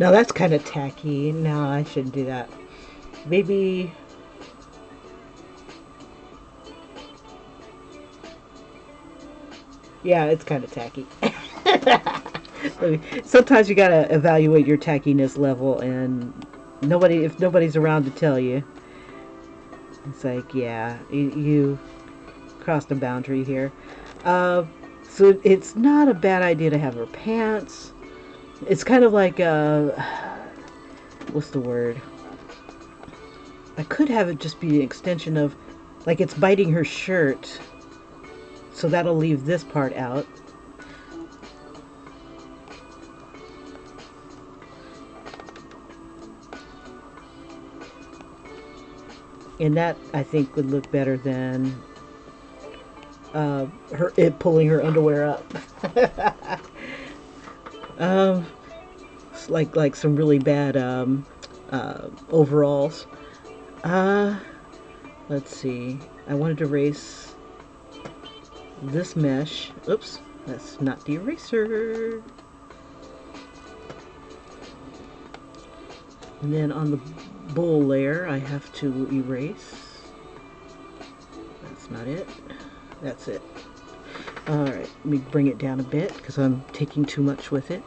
Now that's kind of tacky. No, I shouldn't do that. Maybe Yeah, it's kind of tacky. Sometimes you gotta evaluate your tackiness level, and if nobody's around to tell you, it's like, yeah, you crossed a boundary here. Uh, so it's not a bad idea to have her pants. It's kind of like what's the word? I could have it just be an extension of, like, it's biting her shirt, so that'll leave this part out. And that, I think, would look better than it pulling her underwear up. um, it's like some really bad overalls. Uh, let's see. I wanted to erase this mesh. Oops, that's not the eraser. And then on the bowl layer, I have to erase. That's not it. That's it. Alright, let me bring it down a bit because I'm taking too much with it.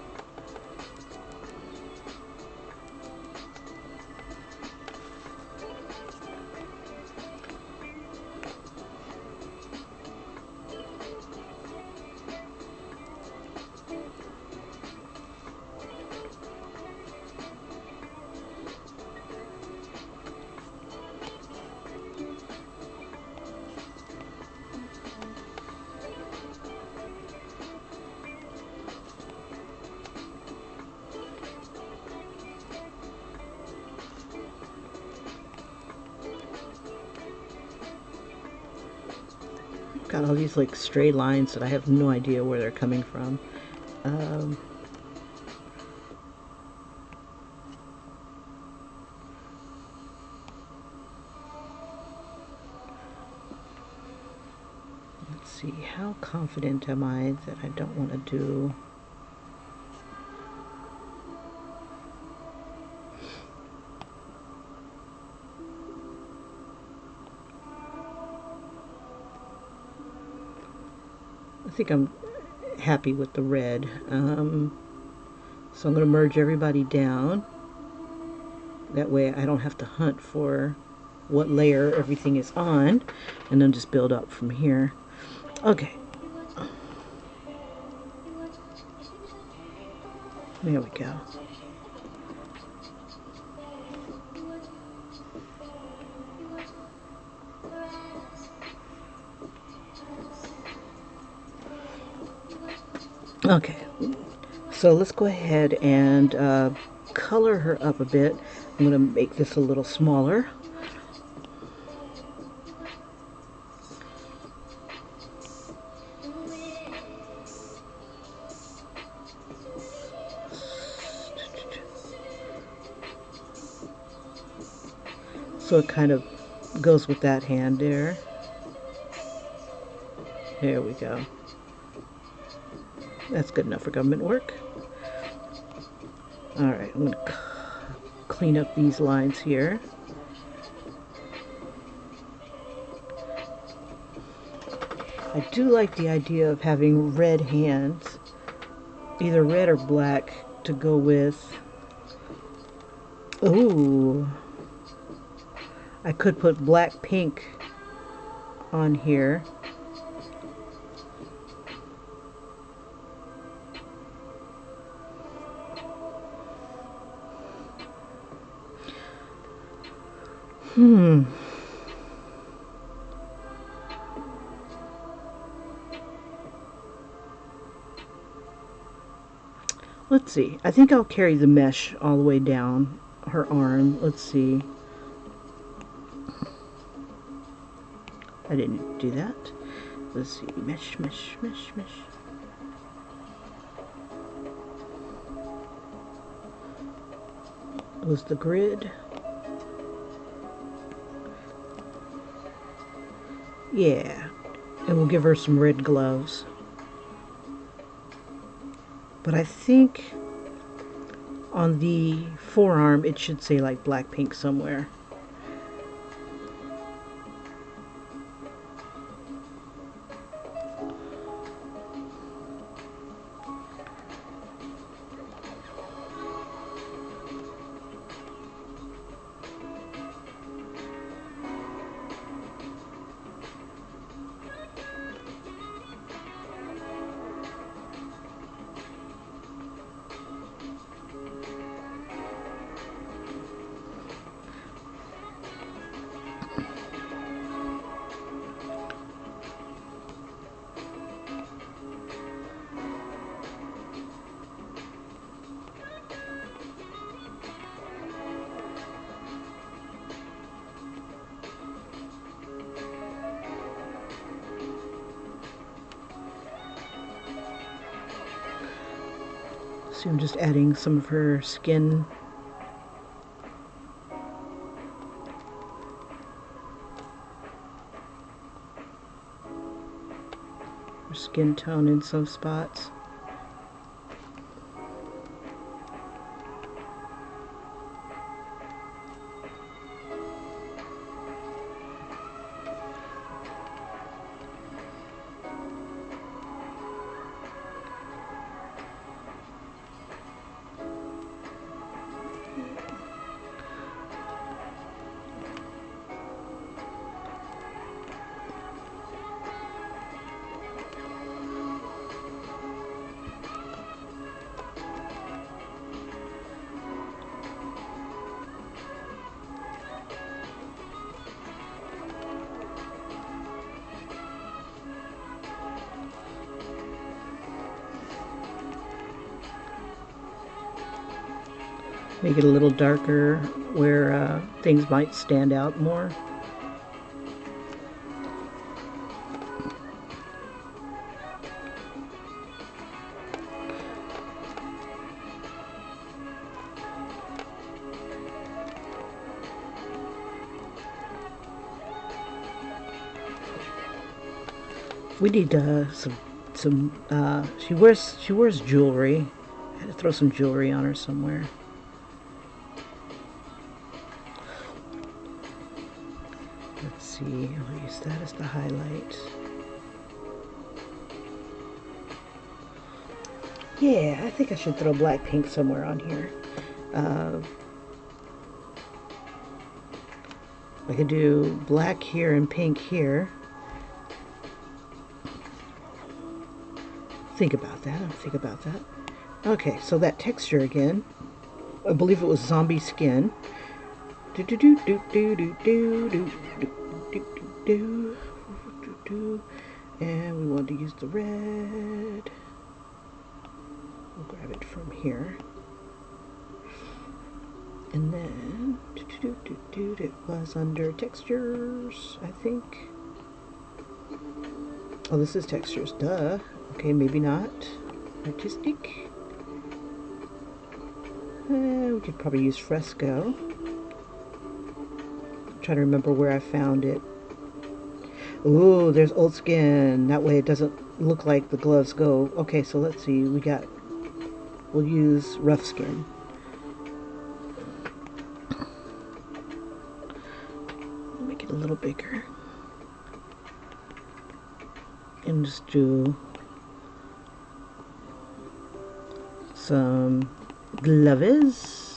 Got all these like stray lines that I have no idea where they're coming from. Let's see, how confident am I that I don't want to do... I think I'm happy with the red. So I'm going to merge everybody down. That way I don't have to hunt for what layer everything is on, and then just build up from here. Okay. There we go. Okay, so let's go ahead and color her up a bit. I'm going to make this a little smaller. So it kind of goes with that hand there. There we go. That's good enough for government work. Alright, I'm going to clean up these lines here. I do like the idea of having red hands, either red or black, to go with... Ooh, I could put black pink on here. Let's see. I think I'll carry the mesh all the way down her arm. Let's see. I didn't do that. Let's see. Mesh, mesh, mesh, mesh. Was the grid? Yeah. And we'll give her some red gloves. But I think on the forearm it should say like black pink somewhere. See, I'm just adding some of her skin. Her skin tone in some spots. Make it a little darker where things might stand out more. We need she wears jewelry. I had to throw some jewelry on her somewhere. Let's see, I'll use that as the highlight. Yeah, I think I should throw black pink somewhere on here. I could do black here and pink here. Think about that. Okay, so that texture again. I believe it was zombie skin. Do do do do do do do do do do do do. And we want to use the red. We'll grab it from here. And then it was under textures, I think. Oh, this is textures, duh. Okay, maybe not. Artistic. We could probably use fresco. I'm trying to remember where I found it. Ooh, there's old skin. That way it doesn't look like the gloves go. Okay, so let's see. We'll use rough skin. Make it a little bigger. And just do some gloves.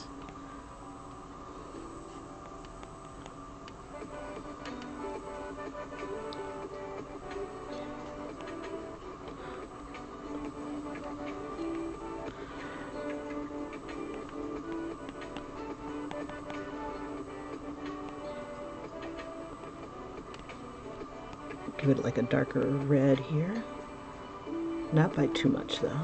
Give it like a darker red here. Not by too much though.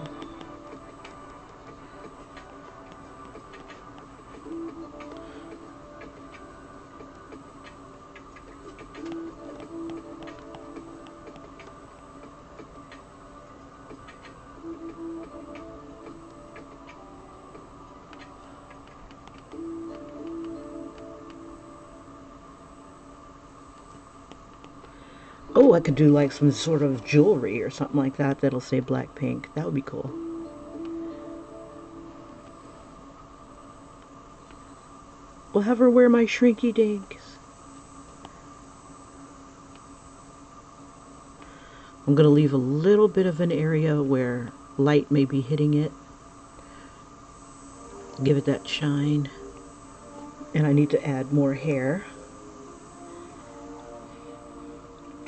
Oh, I could do like some sort of jewelry or something like that that'll say black pink. That would be cool. We'll have her wear my shrinky dinks. I'm going to leave a little bit of an area where light may be hitting it. Give it that shine. And I need to add more hair.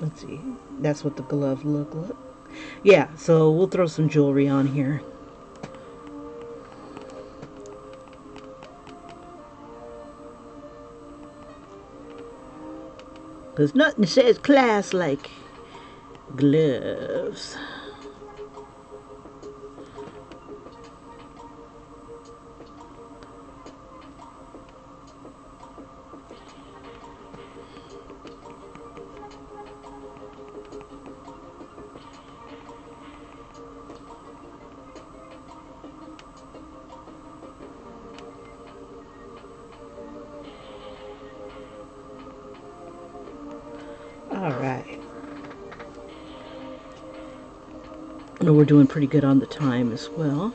Let's see. That's what the glove look like. Yeah, so we'll throw some jewelry on here. Because nothing says class like gloves. No, we're doing pretty good on the time as well.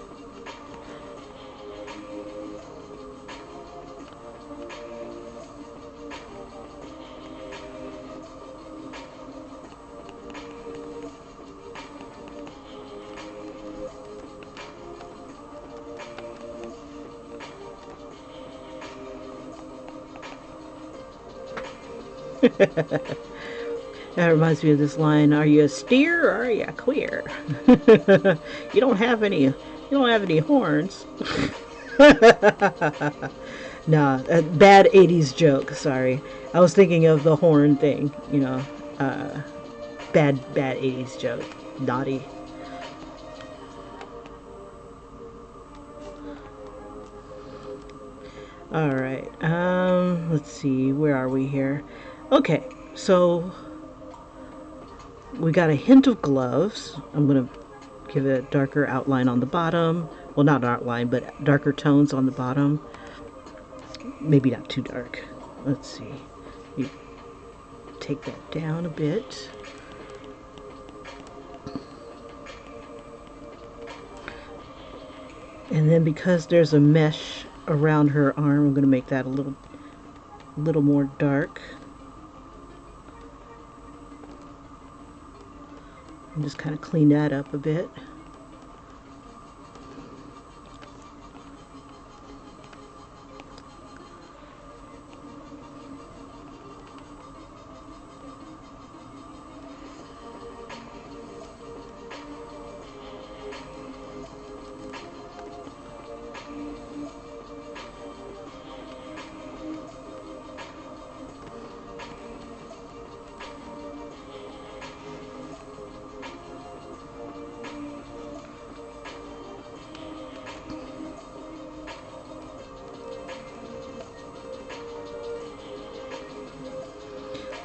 That reminds me of this line: "Are you a steer or are you a queer? You don't have any. You don't have any horns." Nah, a bad '80s joke. Sorry, I was thinking of the horn thing. Uh, bad '80s joke. Naughty. All right. Let's see. Where are we here? Okay. So we got a hint of gloves. I'm gonna give it a darker outline on the bottom. Well, not outline, but darker tones on the bottom. Maybe not too dark. Let's see. You take that down a bit. And then because there's a mesh around her arm, I'm going to make that a little more dark. And just kind of clean that up a bit.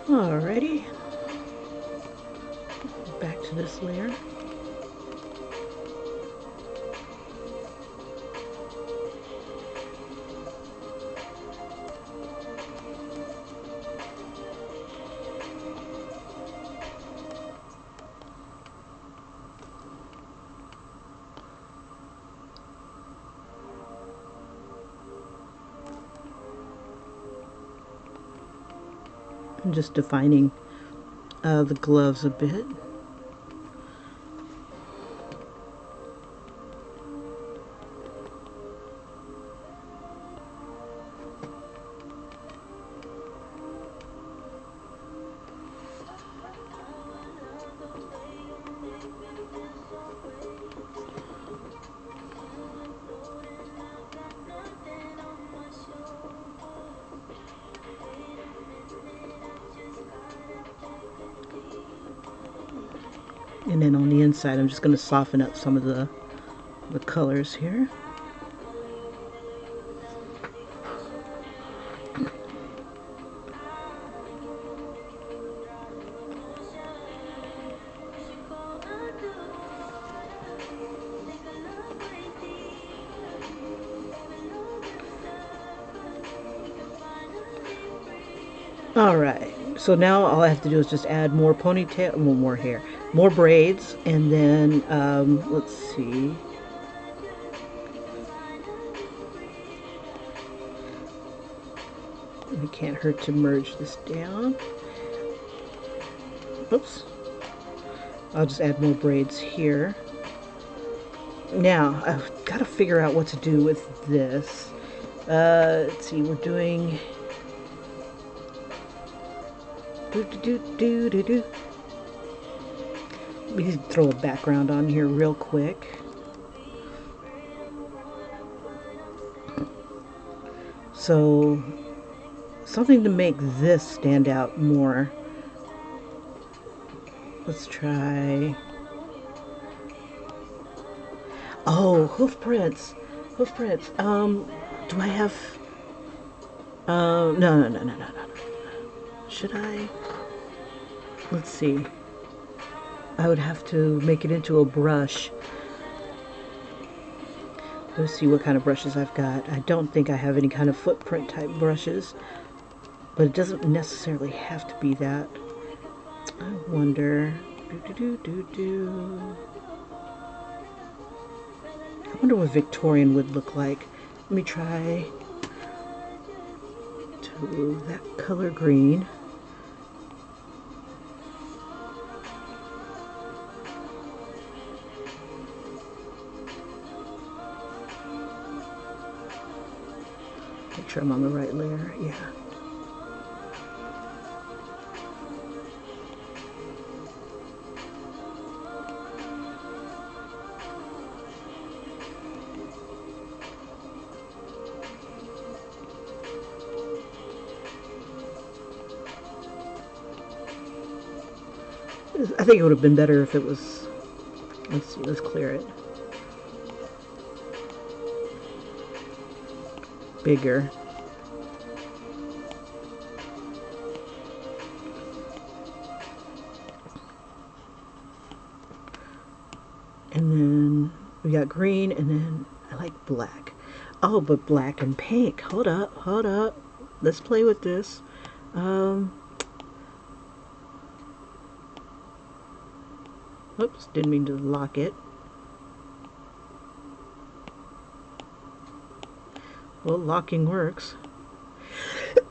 Alrighty, back to this layer. I'm just defining the gloves a bit. And then on the inside, I'm just going to soften up some of the colors here. Alright, so now all I have to do is just add more ponytail, well, more hair, more braids, and then, let's see. It can't hurt to merge this down. Oops. I'll just add more braids here. Now, I've got to figure out what to do with this. Let's see, we're doing... Let me throw a background on here real quick. So, something to make this stand out more. Let's try... Oh, hoof prints. Hoof prints. Do I have... No. Should I? Let's see. I would have to make it into a brush. Let's see what kind of brushes I've got. I don't think I have any kind of footprint type brushes, but it doesn't necessarily have to be that. I wonder. I wonder what Victorian would look like. Let me try to that color green. Make sure I'm on the right layer. Yeah. I think it would have been better if it was, let's see, let's clear it. Bigger. And then we got green, and then I like black. Oh, but black and pink. Hold up, hold up. Let's play with this. Oops, didn't mean to lock it. Well, locking works.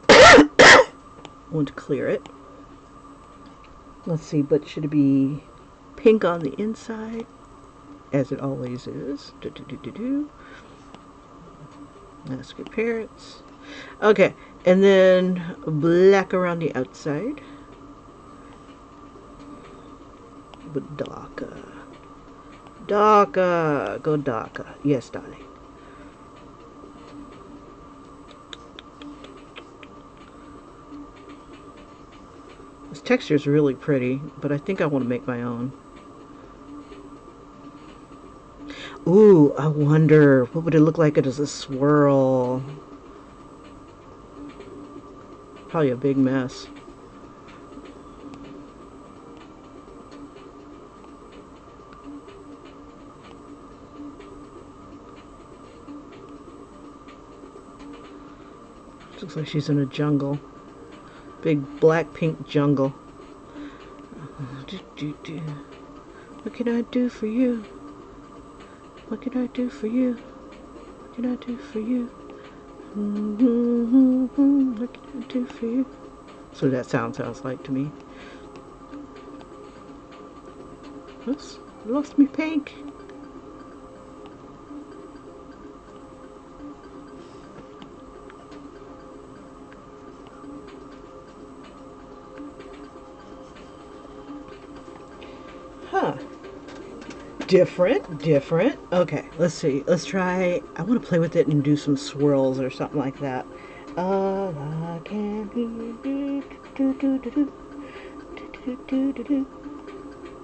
I want to clear it. Let's see, but should it be pink on the inside? As it always is. Ask your parents. Okay, and then black around the outside. But darker. Darker. Go darker. Yes, darling. This texture is really pretty, but I think I want to make my own. Ooh, I wonder, what would it look like as a swirl? Probably a big mess. Looks like she's in a jungle. Big black pink jungle. What can I do for you? What can I do for you? What can I do for you? What can I do for you? So that sounds like to me. Oops, lost me pink. Huh. Different. Okay, let's see. Let's try. I want to play with it and do some swirls or something like that. All I can hear.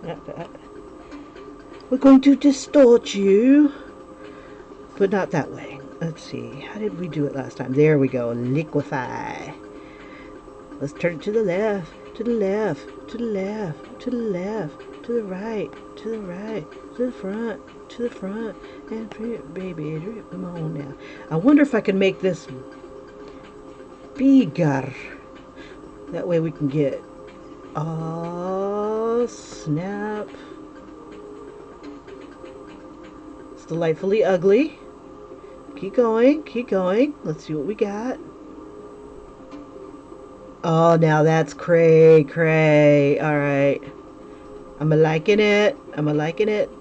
Not that. We're going to distort you, but not that way. Let's see. How did we do it last time? There we go. Liquefy. Let's turn it to the left, to the left, to the left, to the left, to the right, to the right, to the front, and drip, baby, drip. Come on now. I wonder if I can make this bigger. That way we can get, oh, snap. It's delightfully ugly. Keep going, keep going. Let's see what we got. Oh, now that's cray. All right. I'm liking it.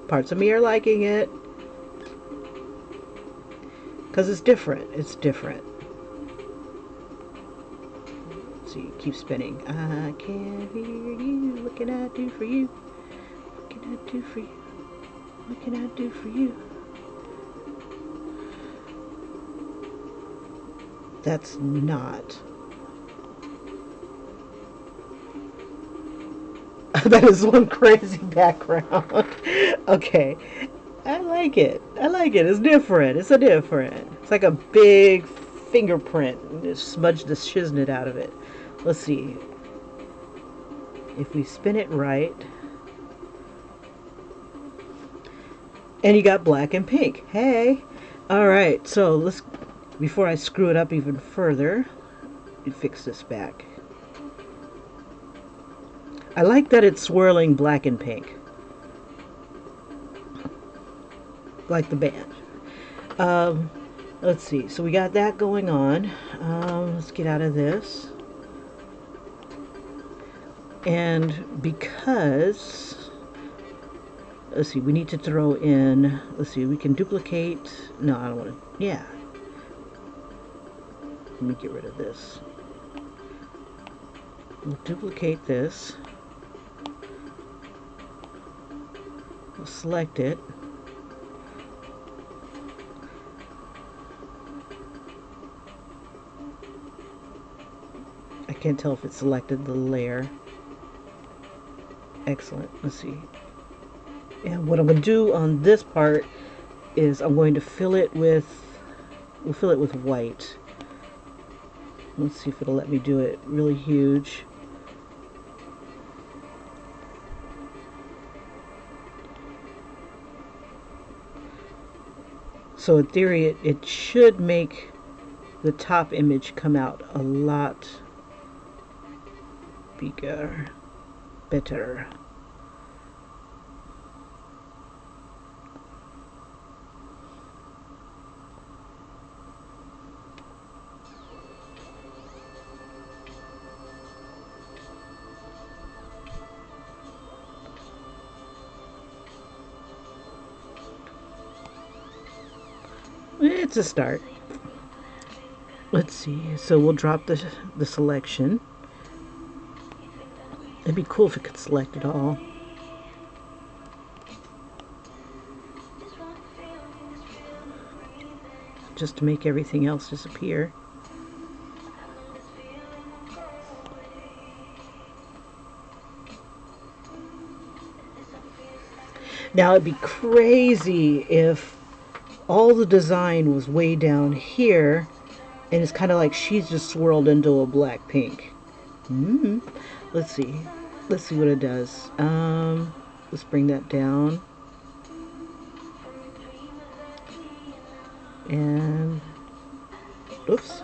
Parts of me are liking it. Because it's different. Let's see, keep spinning. I can't hear you. What can I do for you? What can I do for you? What can I do for you? That's not. That is one crazy background. Okay. I like it. It's different. It's like a big fingerprint. Just smudge the shiznit out of it. Let's see. If we spin it right. And you got black and pink. Hey. Alright, so let's, before I screw it up even further, we fix this back. I like that it's swirling black and pink. Like the band. Um, let's see. So we got that going on. Let's get out of this. And because, let's see, we need to throw in, let's see, we can duplicate. No, I don't want to. Yeah. Let me get rid of this. We'll duplicate this. We'll select it. I can't tell if it's selected the layer. Excellent. Let's see. And what I'm going to do on this part is I'm going to fill it with, we'll fill it with white. Let's see if it'll let me do it really huge. So in theory, it should make the top image come out a lot bigger, better. It's a start. Let's see. So we'll drop the selection. It'd be cool if it could select it all. Just to make everything else disappear. Now it'd be crazy if all the design was way down here and it's kind of like she's just swirled into a black pink. Let's see. Let's see what it does. Let's bring that down. And oops.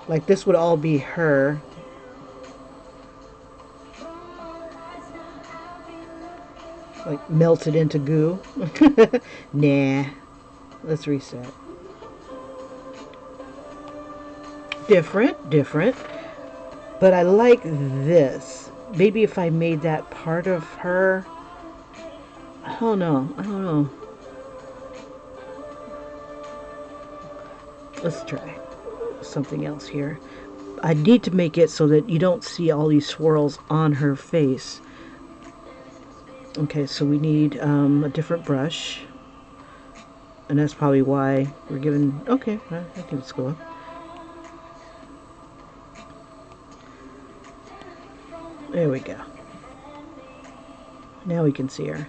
Like this would all be her. Like melted into goo. Nah. Let's reset. Different. But I like this. Maybe if I made that part of her. I don't know. Let's try something else here. I need to make it so that you don't see all these swirls on her face. Okay, so we need a different brush. And that's probably why we're given... Okay, I think it's cool. There we go. Now we can see her.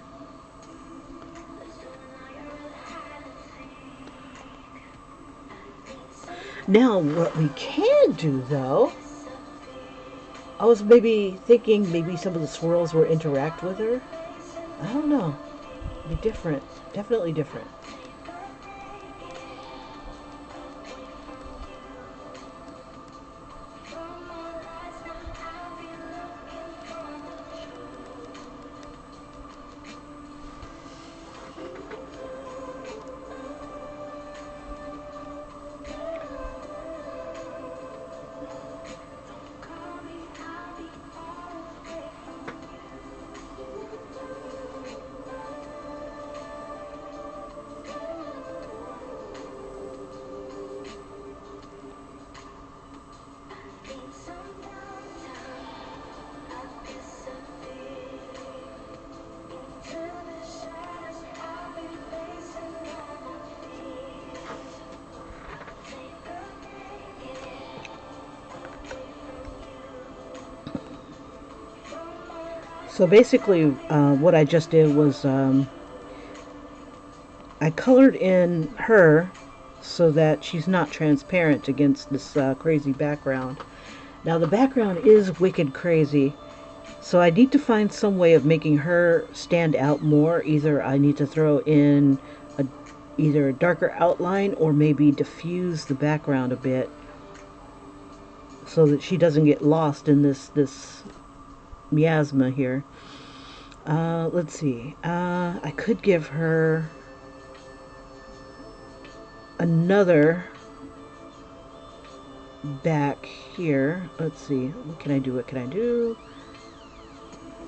Now, what we can do, though, I was maybe thinking maybe some of the swirls will interact with her. I don't know. Be different. Definitely different. So basically, what I just did was I colored in her so that she's not transparent against this crazy background. Now the background is wicked crazy, so I need to find some way of making her stand out more. Either I need to throw in either a darker outline or maybe diffuse the background a bit so that she doesn't get lost in this miasma here. Let's see. I could give her another back here. Let's see. What can I do? What can I do?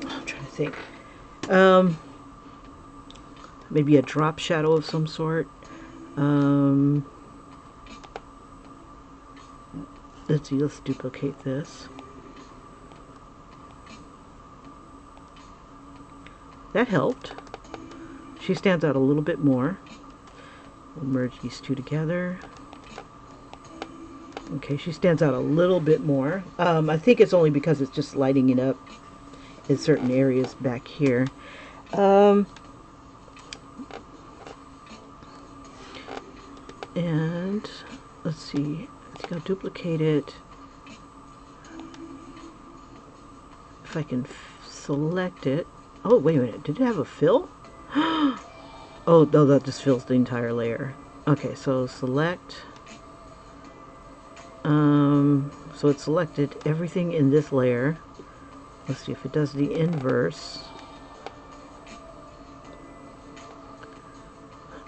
I'm trying to think. Maybe a drop shadow of some sort. Let's see. Let's duplicate this. That helped. She stands out a little bit more. We'll merge these two together. Okay, she stands out a little bit more. I think it's only because it's just lighting it up in certain areas back here. And let's see. I think I'll duplicate it. If I can select it. Oh, wait a minute. Did it have a fill? Oh, no, that just fills the entire layer. Okay, so select. So it selected everything in this layer. Let's see if it does the inverse.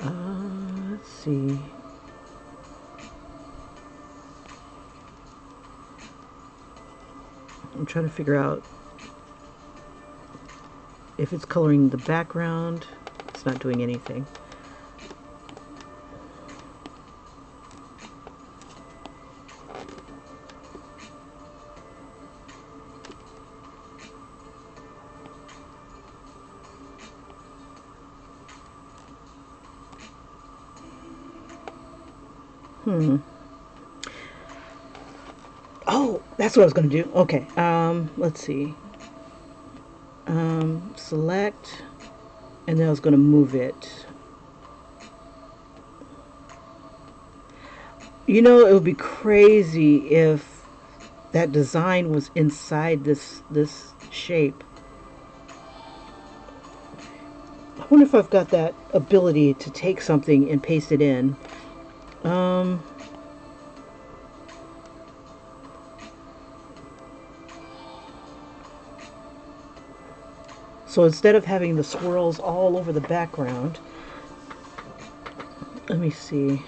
Let's see. I'm trying to figure out if it's coloring the background. It's not doing anything. Oh, that's what I was going to do. Okay. Let's see. Select, and then I was going to move it. You know, it would be crazy if that design was inside this shape. I wonder if I've got that ability to take something and paste it in. So instead of having the swirls all over the background, let me see.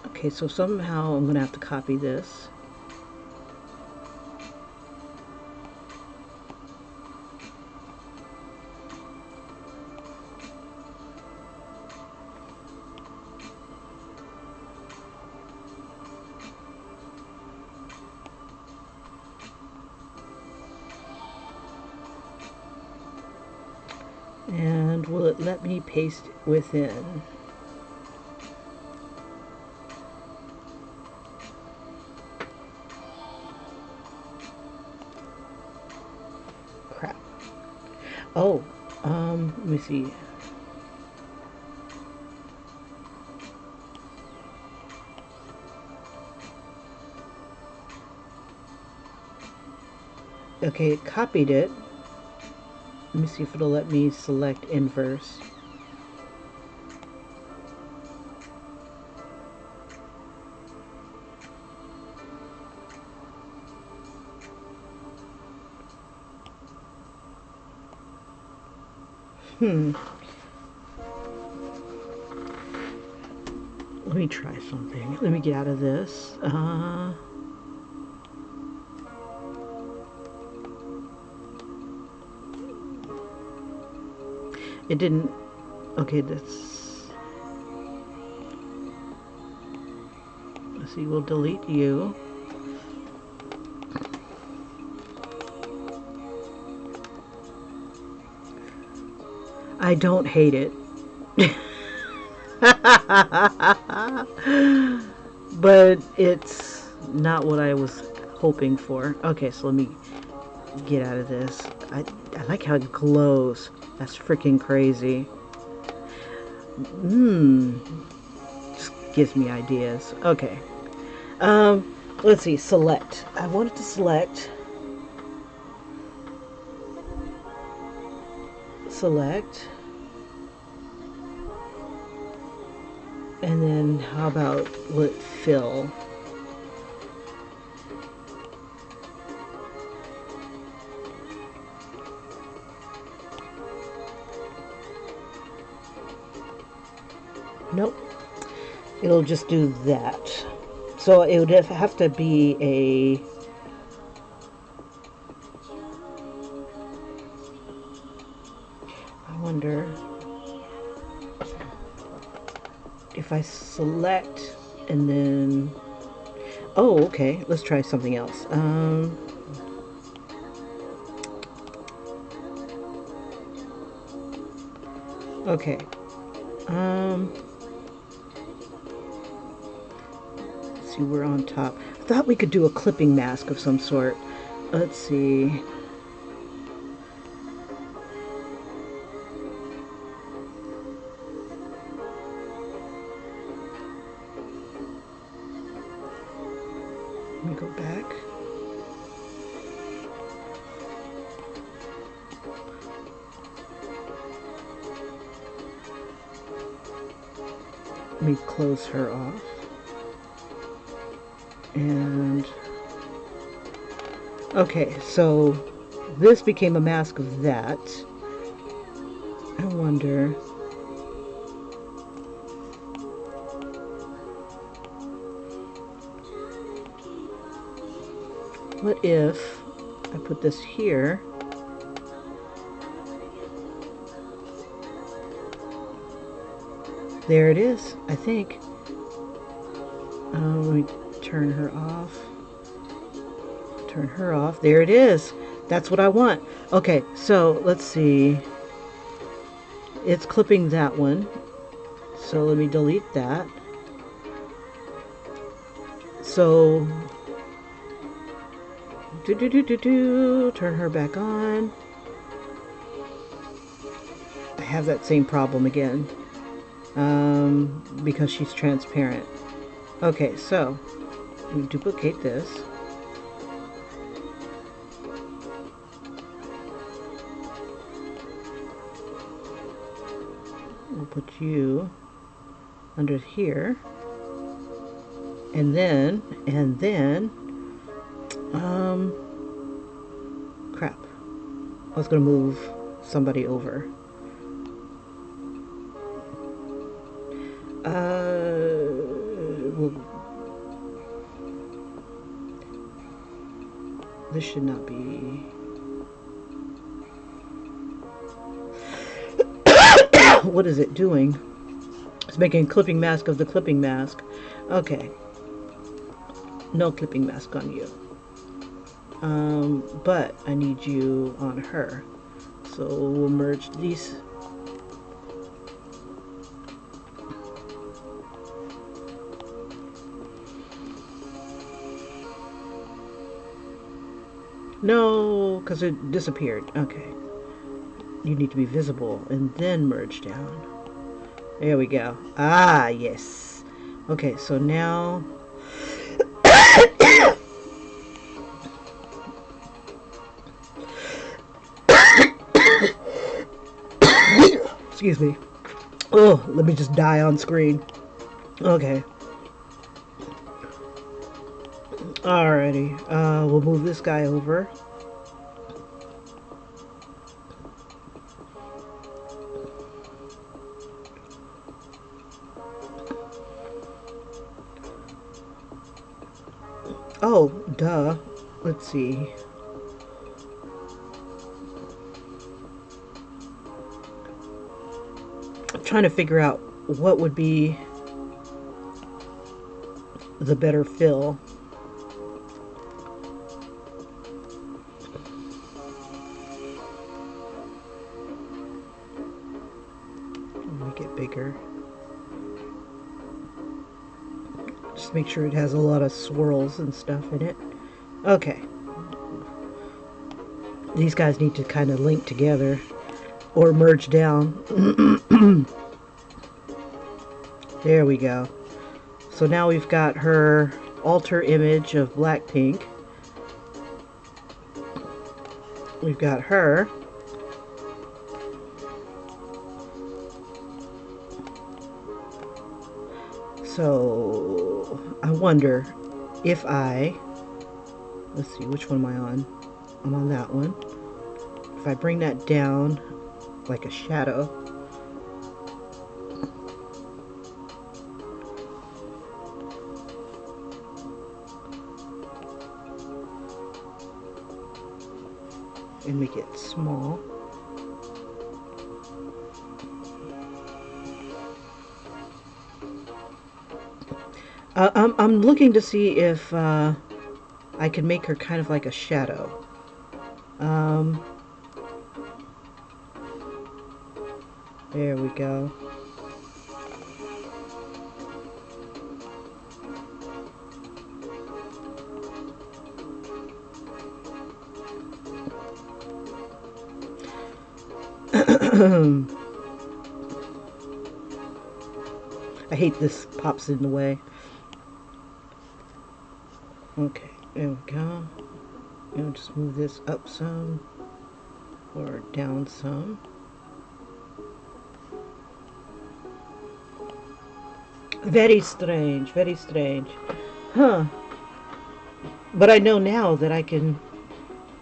Okay, so somehow I'm going to have to copy this. And will it let me paste within? Crap. Oh, let me see. Okay, it copied it. Let me see if it'll let me select inverse. Let me try something. Let me get out of this. It didn't. Okay, that's. Let's see, we'll delete you. I don't hate it. But it's not what I was hoping for. Okay, so let me get out of this. I like how it glows. That's freaking crazy. Just gives me ideas. Okay. Let's see, select. I wanted to select select. And then how about let fill? Nope. It'll just do that. So it would have to be a... I wonder if I select and then... Oh, okay. Let's try something else. Okay. Let's see, we're on top. I thought we could do a clipping mask of some sort. Let's see. Let me go back. Let me close her off. And okay, so this became a mask of that. I wonder. What if I put this here? There it is, I think. Let me turn her off. Turn her off. There it is. That's what I want. Okay, so let's see. It's clipping that one. So let me delete that. So turn her back on. I have that same problem again. Because she's transparent. Okay, so we duplicate this. We'll put you under here. And then, crap. I was gonna move somebody over. Well, this should not be. What is it doing? It's making a clipping mask of the clipping mask. Okay. No clipping mask on you. But I need you on her. So we'll merge these. No, because it disappeared. Okay. You need to be visible and then merge down. There we go. Ah, yes. Okay, so now... Excuse me. Oh, let me just die on screen. Okay. Alrighty, we'll move this guy over. Oh, duh. Let's see. I'm trying to figure out what would be the better fill. Make it bigger. Just make sure it has a lot of swirls and stuff in it. Okay. These guys need to kind of link together or merge down. There we go. So now we've got her alter image of Blackpink. We've got her. So I wonder if let's see, which one am I on? I'm on that one. If I bring that down like a shadow, and make it small. I'm looking to see if I can make her kind of like a shadow. There we go. I hate this pops in the way. Okay, there we go. And just move this up some or down some. Very strange, very strange. Huh. But I know now that I can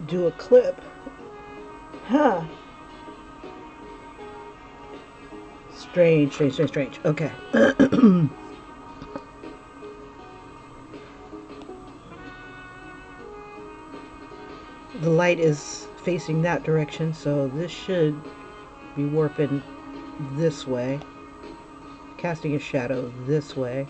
do a clip. Huh. Strange, strange, strange, strange. Okay. The light is facing that direction, so this should be warping this way, casting a shadow this way.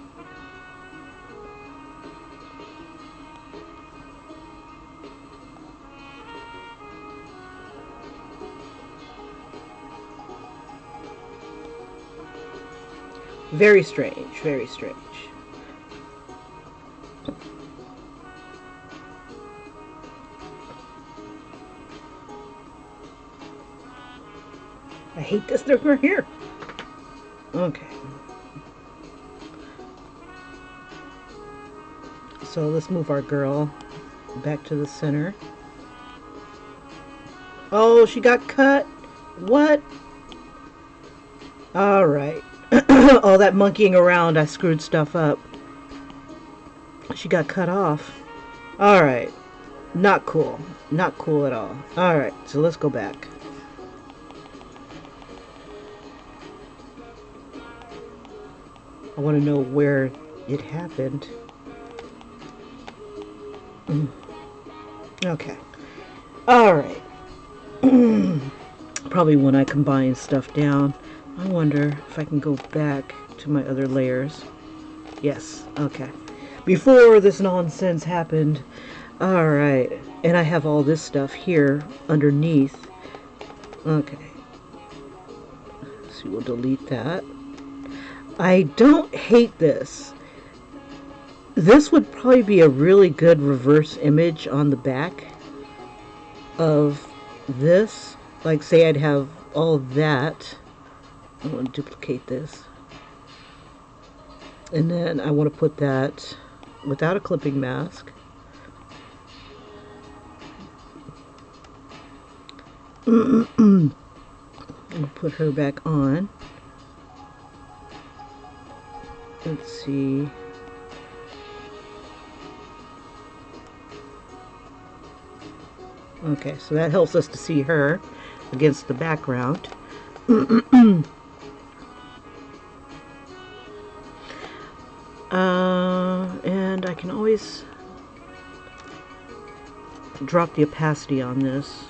Very strange, very strange. I hate this thing right here. Okay. So let's move our girl back to the center. Oh, she got cut. What? All right. All that monkeying around, I screwed stuff up. She got cut off. All right. Not cool. Not cool at all. All right. So let's go back. I want to know where it happened. Okay. All right. Probably when I combine stuff down. I wonder if I can go back to my other layers. Yes. Okay. Before this nonsense happened. All right. And I have all this stuff here underneath. Okay. So we'll delete that. I don't hate this. This would probably be a really good reverse image on the back of this. Like, say I'd have all that. I want to duplicate this. And then I want to put that without a clipping mask. And put her back on. Let's see. Okay, so that helps us to see her against the background. And I can always drop the opacity on this.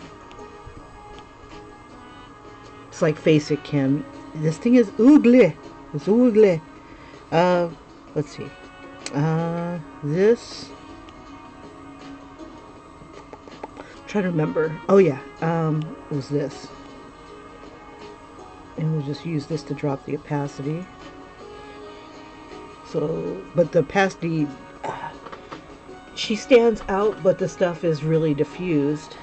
It's like Face It Kim. This thing is ugly. It's ugly. Let's see. This. Try to remember. Oh yeah. It was this. And we'll just use this to drop the opacity. So, but the opacity, she stands out, but the stuff is really diffused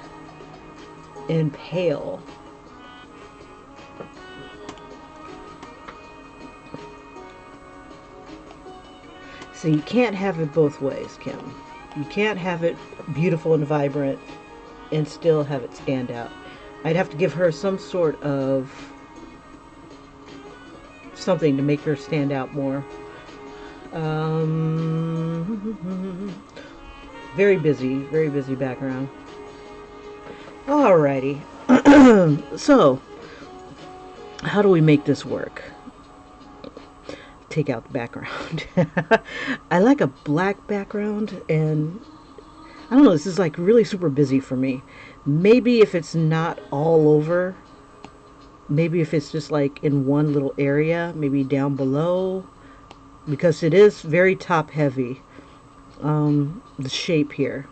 and pale. So you can't have it both ways, Kim. You can't have it beautiful and vibrant and still have it stand out. I'd have to give her some sort of something to make her stand out more. Very busy background. Alrighty. So, how do we make this work? Take out the background. I like a black background, and I don't know, this is like really super busy for me. Maybe if it's not all over, maybe if it's just like in one little area, maybe down below, because it is very top heavy, the shape here.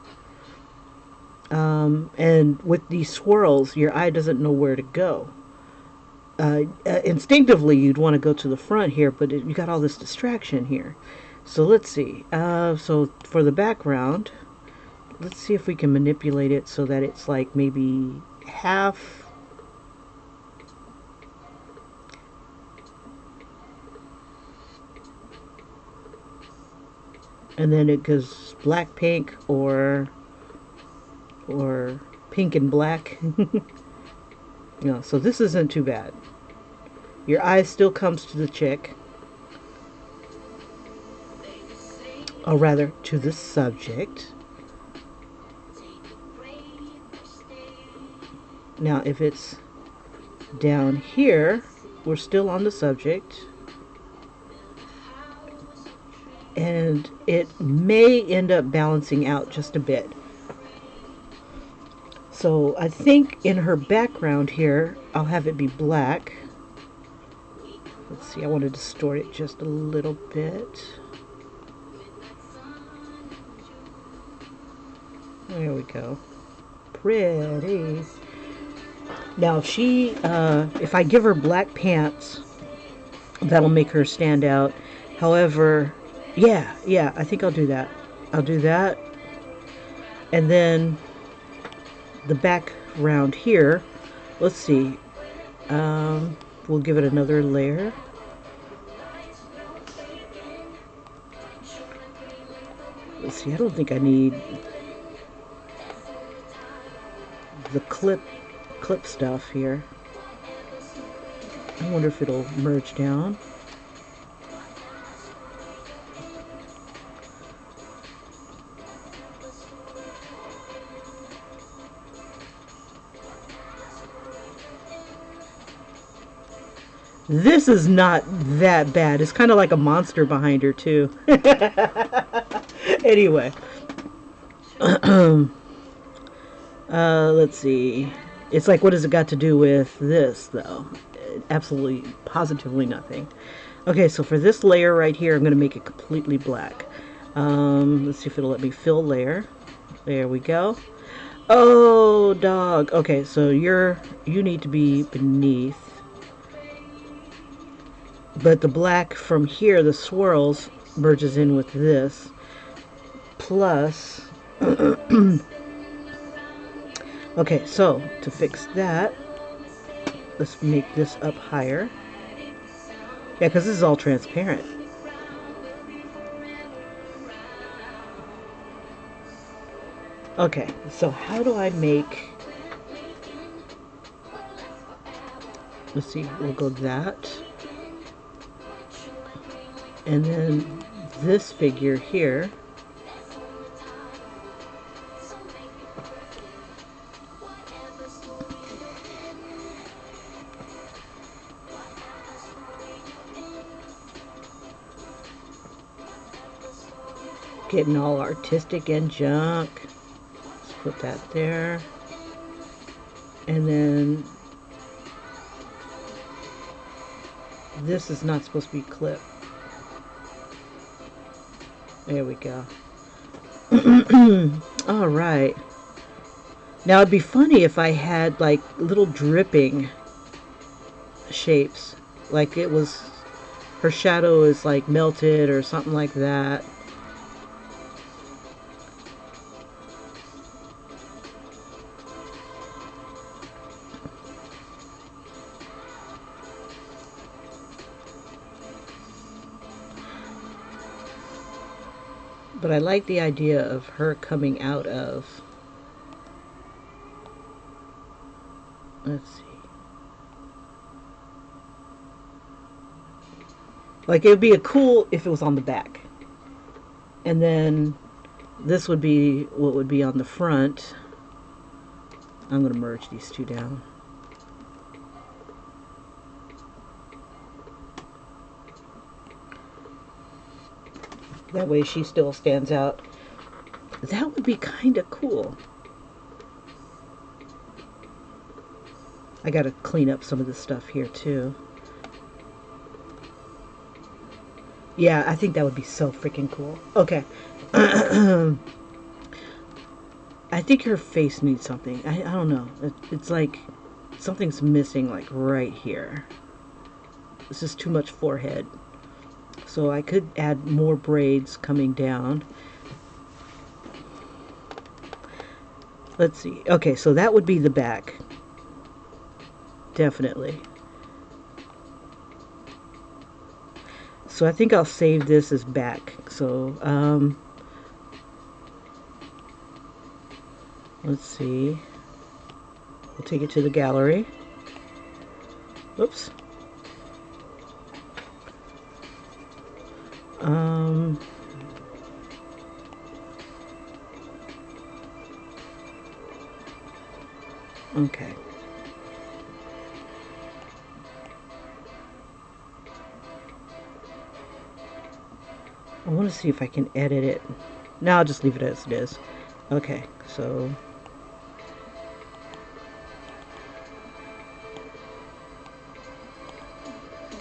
And with these swirls, your eye doesn't know where to go. Instinctively, you'd want to go to the front here, but you got all this distraction here. So let's see. So for the background, let's see if we can manipulate it so that it's like maybe half. And then it goes black pink or pink and black. No, so this isn't too bad. Your eye still comes to the chick, or rather to the subject. Now if it's down here, we're still on the subject, and it may end up balancing out just a bit. So I think in her background here, I'll have it be black. Let's see, I want to distort it just a little bit. There we go. Pretty. Now if I give her black pants, that'll make her stand out. However, yeah, I think I'll do that. I'll do that. And then the background here, let's see, we'll give it another layer. Let's see, I don't think I need the clip stuff here. I wonder if it'll merge down. This is not that bad. It's kind of like a monster behind her too. Anyway, let's see. It's like, what has it got to do with this though? Absolutely, positively nothing. Okay, so for this layer right here, I'm going to make it completely black. Let's see if it'll let me fill layer. There we go. Oh, dog. Okay, so you need to be beneath. But the black from here, the swirls, merges in with this. Plus, okay, so to fix that, let's make this up higher. Yeah, because this is all transparent. Okay, so how do I make... Let's see, we'll go that. And then this figure here. Getting all artistic and junk. Let's put that there. And then this is not supposed to be clipped. There we go. All right. Now it'd be funny if I had like little dripping shapes, like it was her shadow is like melted or something like that. But I like the idea of her coming out of, let's see, like it would be a cool if it was on the back. And then this would be what would be on the front. I'm going to merge these two down. That way she still stands out. That would be kind of cool. I got to clean up some of this stuff here too. Yeah, I think that would be so freaking cool. Okay. I think her face needs something. I don't know. It's like something's missing, like right here. This is too much forehead. So I could add more braids coming down. Let's see. Okay, so that would be the back. Definitely. So I think I'll save this as back. So, let's see. We'll take it to the gallery. Oops. Okay. I want to see if I can edit it. No, I'll just leave it as it is. Okay, so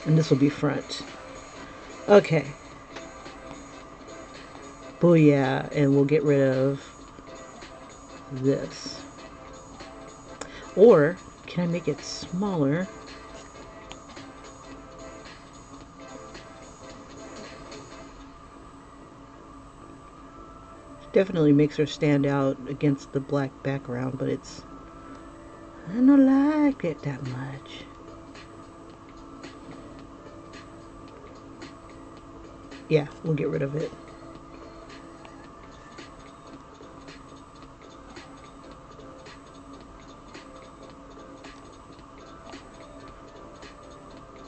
and this will be front. Okay. Booyah, and we'll get rid of this. Or can I make it smaller? Definitely makes her stand out against the black background, but it's, I don't like it that much. Yeah, we'll get rid of it.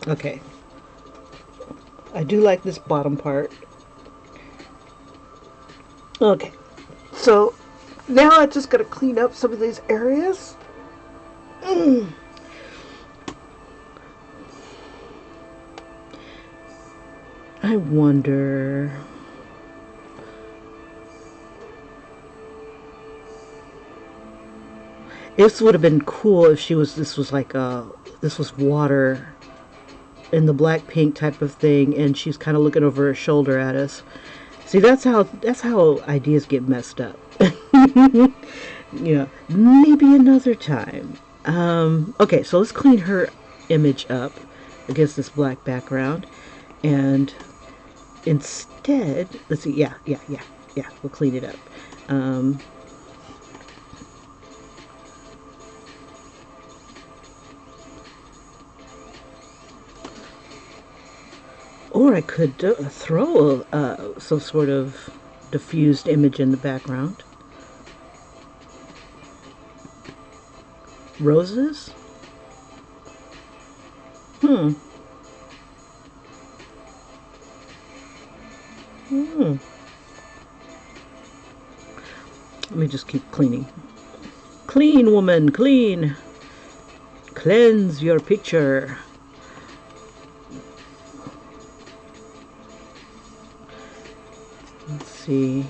Okay. I do like this bottom part. Okay. So now I just gotta clean up some of these areas. I wonder. This would have been cool if she was, this was like this was water in the black pink type of thing, and she's kind of looking over her shoulder at us. See, that's how ideas get messed up. Yeah, maybe another time. Okay, so let's clean her image up against this black background, and instead, let's see. Yeah. We'll clean it up. Or I could throw some sort of diffused image in the background. Roses? Hmm. Let me just keep cleaning. Clean, woman, clean. Cleanse your picture. Let's see.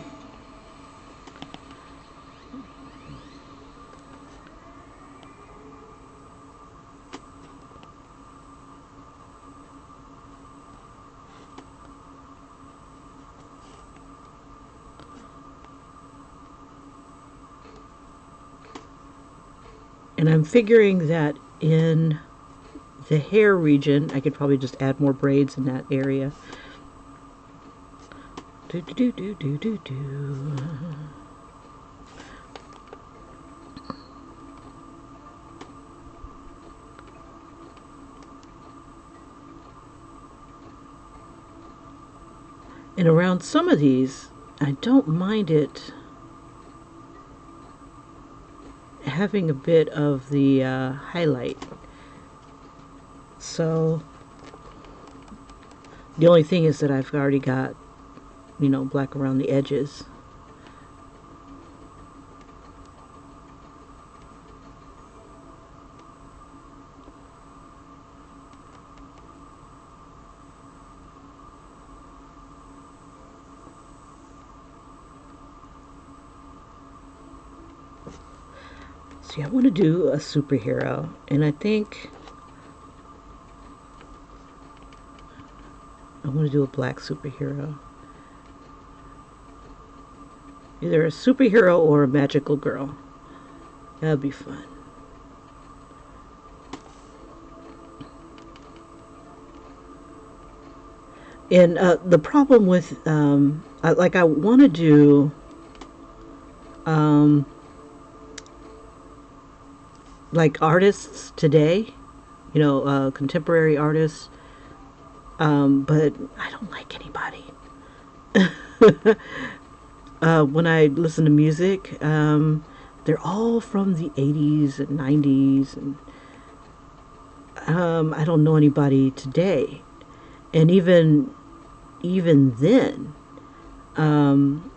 And I'm figuring that in the hair region, I could probably just add more braids in that area. And around some of these, I don't mind it having a bit of the highlight. So the only thing is that I've already got black around the edges. See, I want to do a superhero, and I think I want to do a black superhero. Either a superhero or a magical girl. That'd be fun. And the problem with, I want to do, um, like artists today, contemporary artists, but I don't like anybody. When I listen to music, they're all from the 80s and 90s, and I don't know anybody today. And even then, um,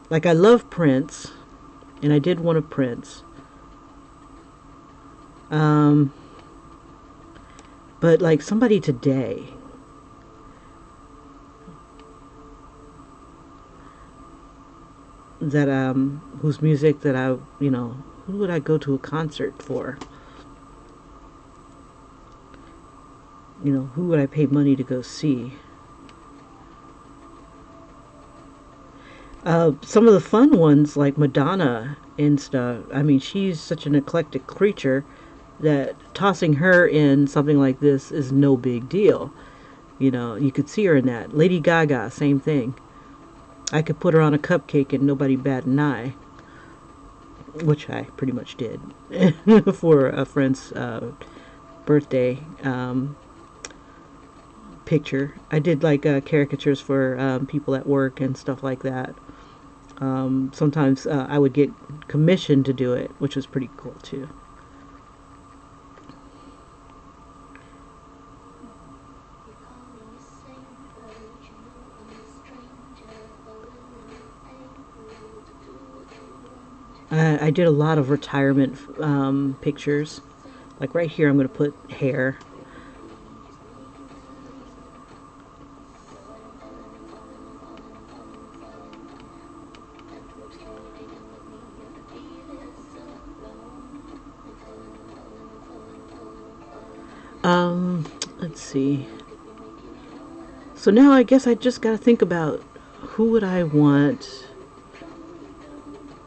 like I love Prince, and I did one of Prince. Um, but like somebody today, that whose music that who would I go to a concert for? Who would I pay money to go see? Some of the fun ones like Madonna and stuff. I mean, she's such an eclectic creature that tossing her in something like this is no big deal. You could see her in that. Lady Gaga, same thing. I could put her on a cupcake and nobody bat an eye, which I pretty much did for a friend's birthday picture. I did like caricatures for people at work and stuff like that. Sometimes I would get commissioned to do it, which was pretty cool too. I did a lot of retirement pictures. Like right here, I'm going to put hair. Let's see. So now I guess I just got to think about who would I want.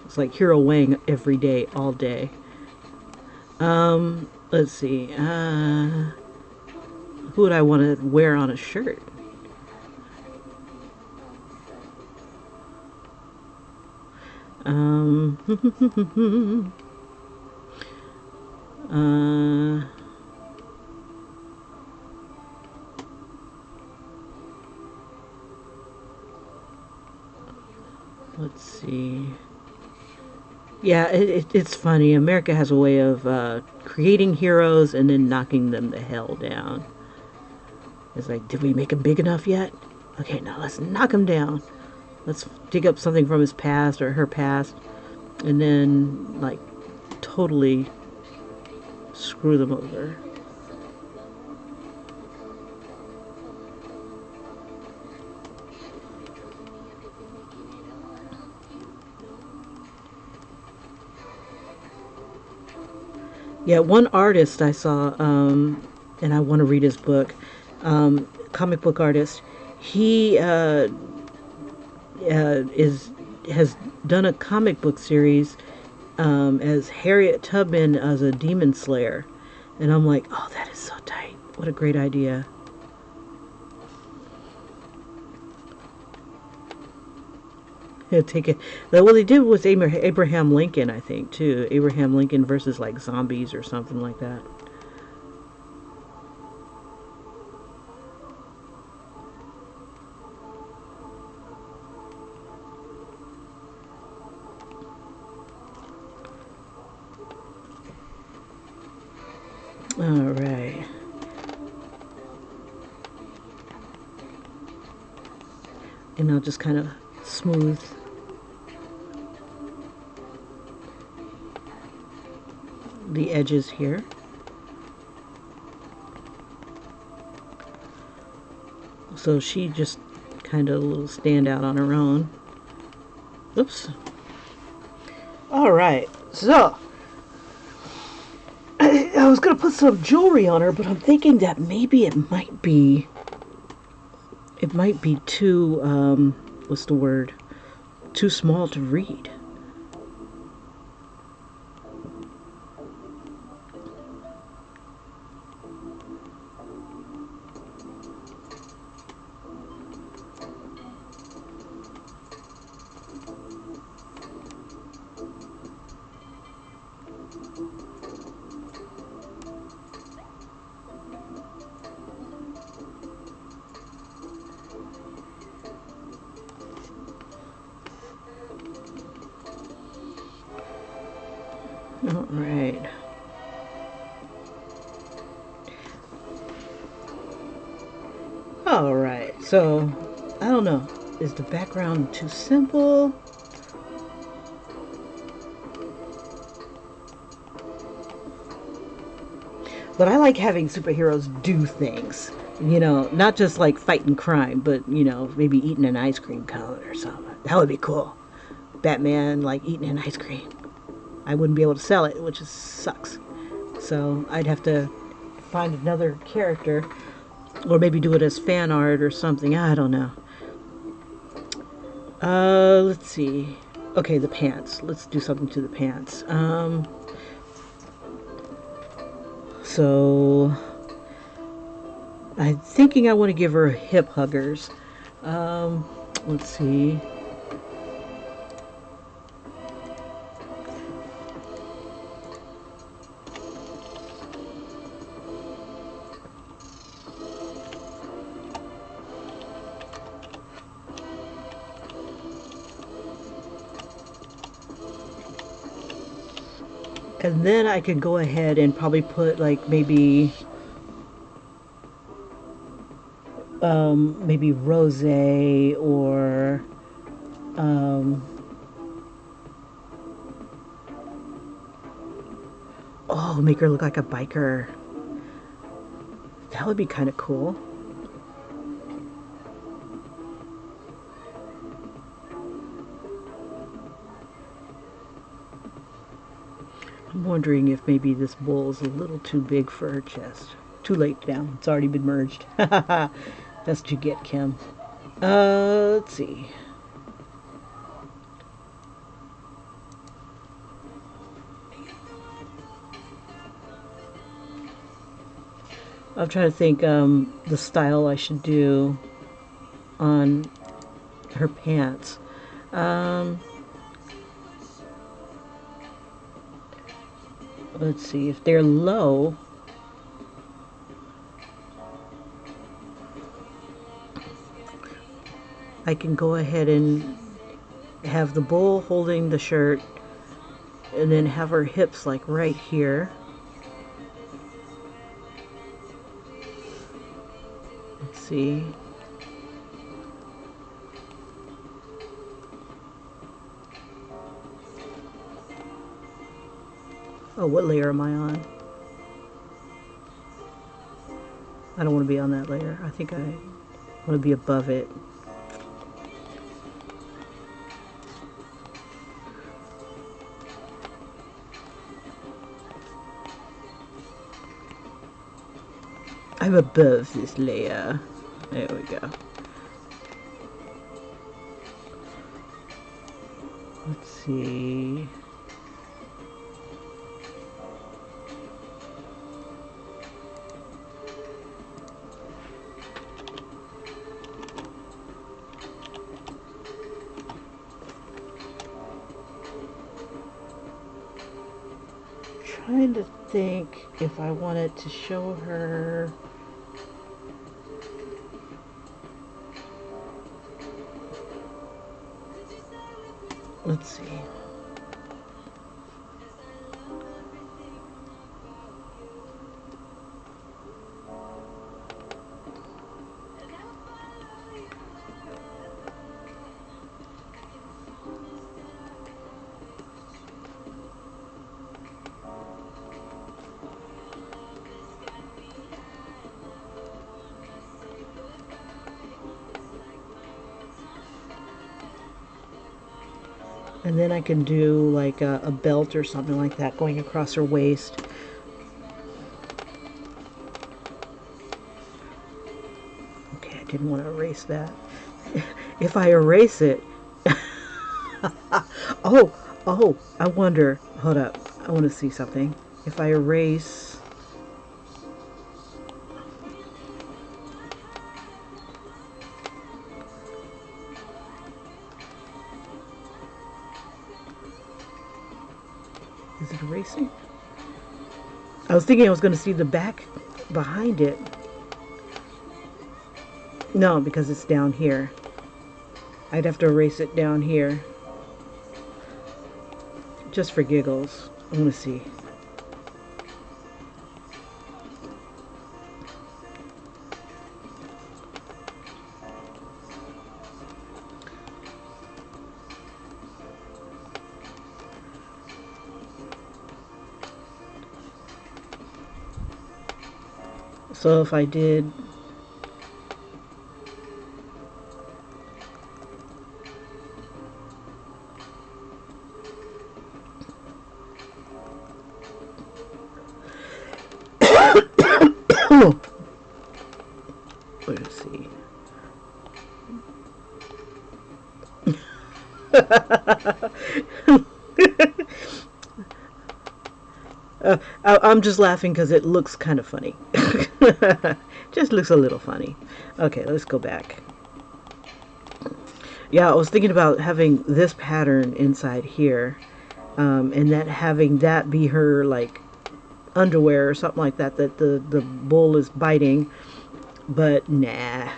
It's like Hero Wang every day, all day. Let's see. Who would I want to wear on a shirt? uh, let's see. Yeah, it's funny. America has a way of creating heroes and then knocking them the hell down. It's like, did we make him big enough yet? Okay, now let's knock him down. Let's dig up something from his past or her past, and then, like, totally screw them over. Yeah, one artist I saw, and I want to read his book, comic book artist. He is has done a comic book series as Harriet Tubman as a demon slayer, and I'm like, oh, that is so tight. What a great idea. Yeah, take it. What they did was Abraham Lincoln, I think, too. Abraham Lincoln versus like zombies or something like that. All right. And I'll just kind of smooth the edges here. So she just kind of a little stand out on her own. Oops. All right, so I was gonna put some jewelry on her, but I'm thinking that maybe it might be too what's the word? Too small to read. All right. All right. So, I don't know. Is the background too simple? But I like having superheroes do things. You know, not just like fighting crime, but, you know, maybe eating an ice cream cone or something. That would be cool. Batman, like, eating an ice cream. I wouldn't be able to sell it, which sucks. So I'd have to find another character, or maybe do it as fan art or something. I don't know. Let's see. Okay, the pants. Let's do something to the pants. So I'm thinking I want to give her hip huggers. Let's see. And then I could go ahead and probably put like maybe rose or oh, make her look like a biker. That would be kind of cool. I'm wondering if maybe this bowl is a little too big for her chest. Too late now. It's already been merged. That's what you get, Kim. Let's see. I'm trying to think the style I should do on her pants. Let's see, if they're low, I can go ahead and have the bowl holding the shirt and then have her hips like right here. Let's see. Oh, what layer am I on? I don't want to be on that layer. I think I want to be above it. I'm above this layer. There we go. Let's see. Trying to think if I wanted to show her. Let's see. And then I can do like a belt or something like that going across her waist. Okay, I didn't want to erase that. If I erase it, oh, oh, I wonder. Hold up, I want to see something. If I erase, is it erasing? I was thinking I was going to see the back behind it. No, because it's down here. I'd have to erase it down here. Just for giggles. I want to see. So if I did let's see. I'm just laughing because it looks kind of funny. Just looks a little funny. Okay, let's go back. Yeah, I was thinking about having this pattern inside here, and that having that be her like underwear or something like that. That the bull is biting, but nah.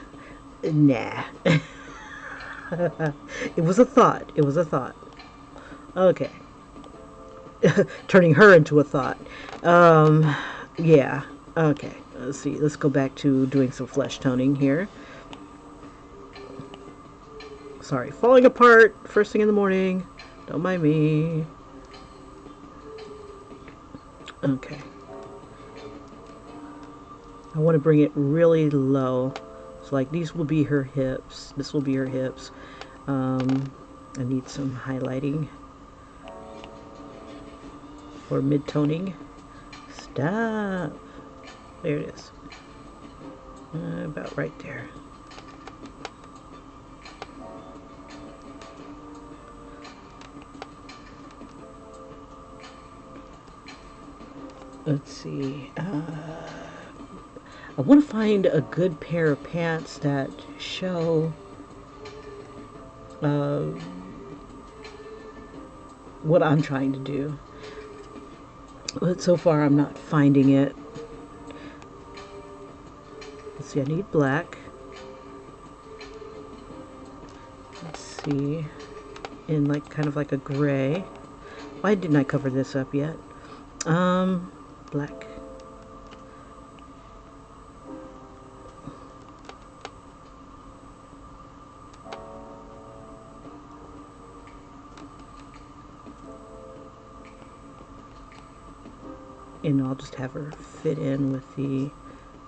It was a thought. It was a thought. Okay. Turning her into a thought. Yeah. Okay. Let's see. Let's go back to doing some flesh toning here. Sorry. Falling apart first thing in the morning. Don't mind me. Okay. I want to bring it really low. So like these will be her hips. This will be her hips. I need some highlighting or mid-toning. Stop. There it is. About right there. Let's see. I want to find a good pair of pants that show what I'm trying to do. But so far I'm not finding it. Let's see, I need black. Let's see. In like kind of like a gray. Why didn't I cover this up yet? Black. And I'll just have her fit in with the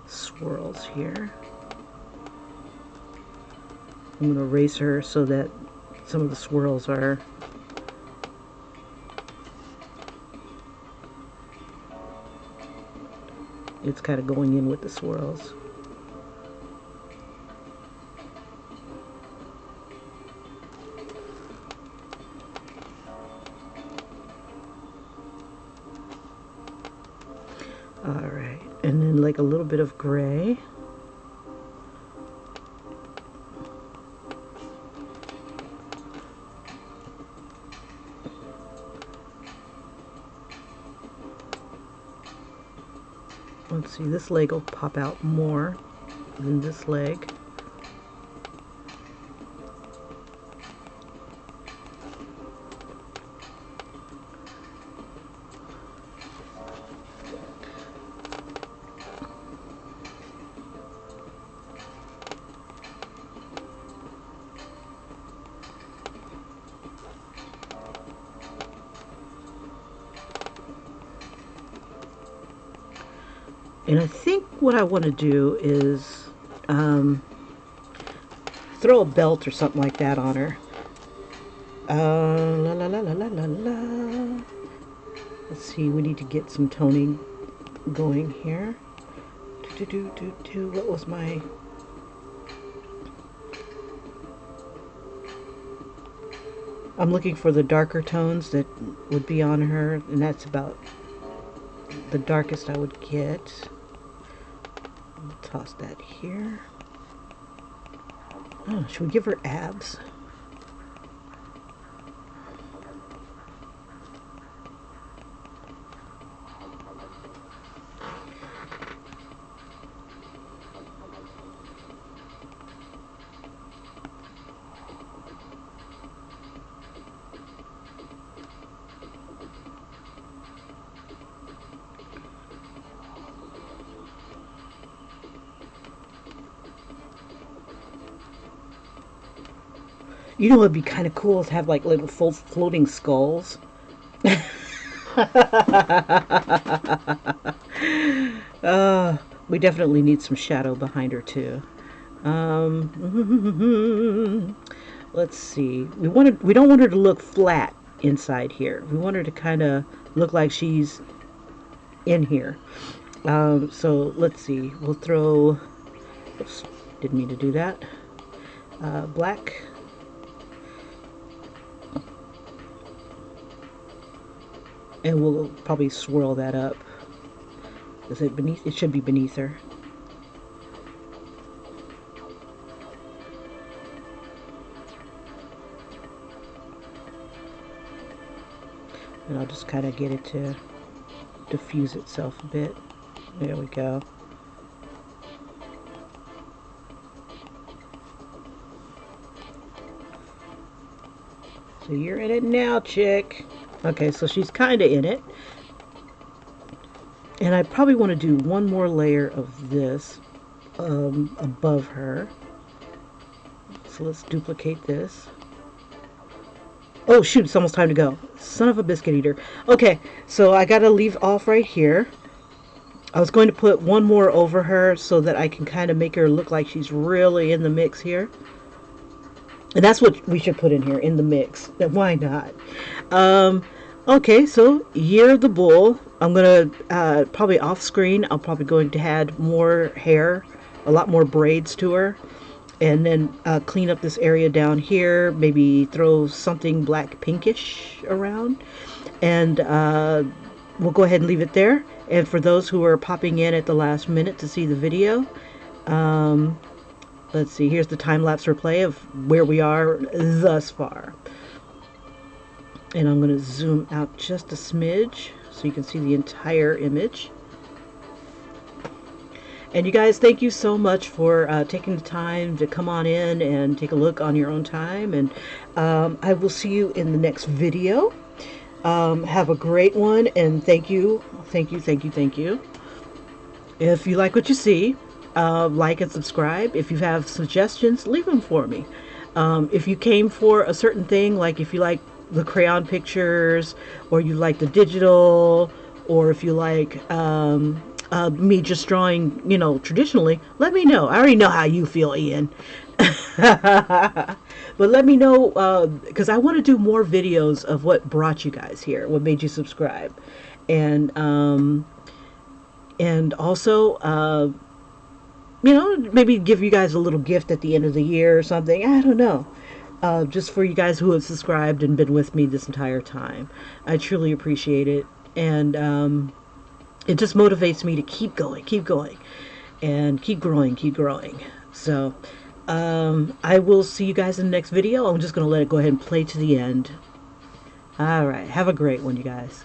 swirls here. I'm going to erase her so that some of the swirls are it's kind of going in with the swirls. Alright, and then like a little bit of gray. Let's see, this leg will pop out more than this leg. And I think what I want to do is throw a belt or something like that on her. La la la la la la la. Let's see, we need to get some toning going here. What was my... I'm looking for the darker tones that would be on her, and that's about the darkest I would get. Toss that here. Oh, should we give her abs? You know, it'd be kind of cool to have like little full floating skulls. We definitely need some shadow behind her too. Let's see. We don't want her to look flat inside here. We want her to kind of look like she's in here. So let's see. We'll throw. Oops, didn't mean to do that. Black. And we'll probably swirl that up. Is it beneath? It should be beneath her. And I'll just kind of get it to diffuse itself a bit. There we go. So you're in it now, chick. Okay, so she's kind of in it. And I probably want to do one more layer of this above her. So let's duplicate this. Oh shoot, it's almost time to go. Son of a biscuit eater. Okay, so I gotta leave off right here. I was going to put one more over her so that I can kind of make her look like she's really in the mix here. And that's what we should put in here, in the mix. Why not? Okay, so Year of the Bull. I'm going to, probably off screen, I'm probably going to add more hair, a lot more braids to her. And then clean up this area down here. Maybe throw something black pinkish around. And we'll go ahead and leave it there. And for those who are popping in at the last minute to see the video, let's see, here's the time-lapse replay of where we are thus far. And I'm going to zoom out just a smidge so you can see the entire image. And you guys, thank you so much for taking the time to come on in and take a look on your own time. And I will see you in the next video. Have a great one, and thank you, thank you, thank you, thank you. If you like what you see, like and subscribe. If you have suggestions, leave them for me. If you came for a certain thing, like if you like the crayon pictures, or you like the digital, or if you like me just drawing, you know, traditionally, let me know. I already know how you feel, Ian. But let me know, because I want to do more videos of what brought you guys here, what made you subscribe. And also, you know, maybe give you guys a little gift at the end of the year or something. I don't know. Just for you guys who have subscribed and been with me this entire time. I truly appreciate it. And it just motivates me to keep going, and keep growing. So I will see you guys in the next video. I'm just going to let it go ahead and play to the end. All right. Have a great one, you guys.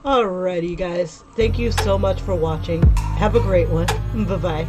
Alrighty, guys. Thank you so much for watching. Have a great one. Bye-bye.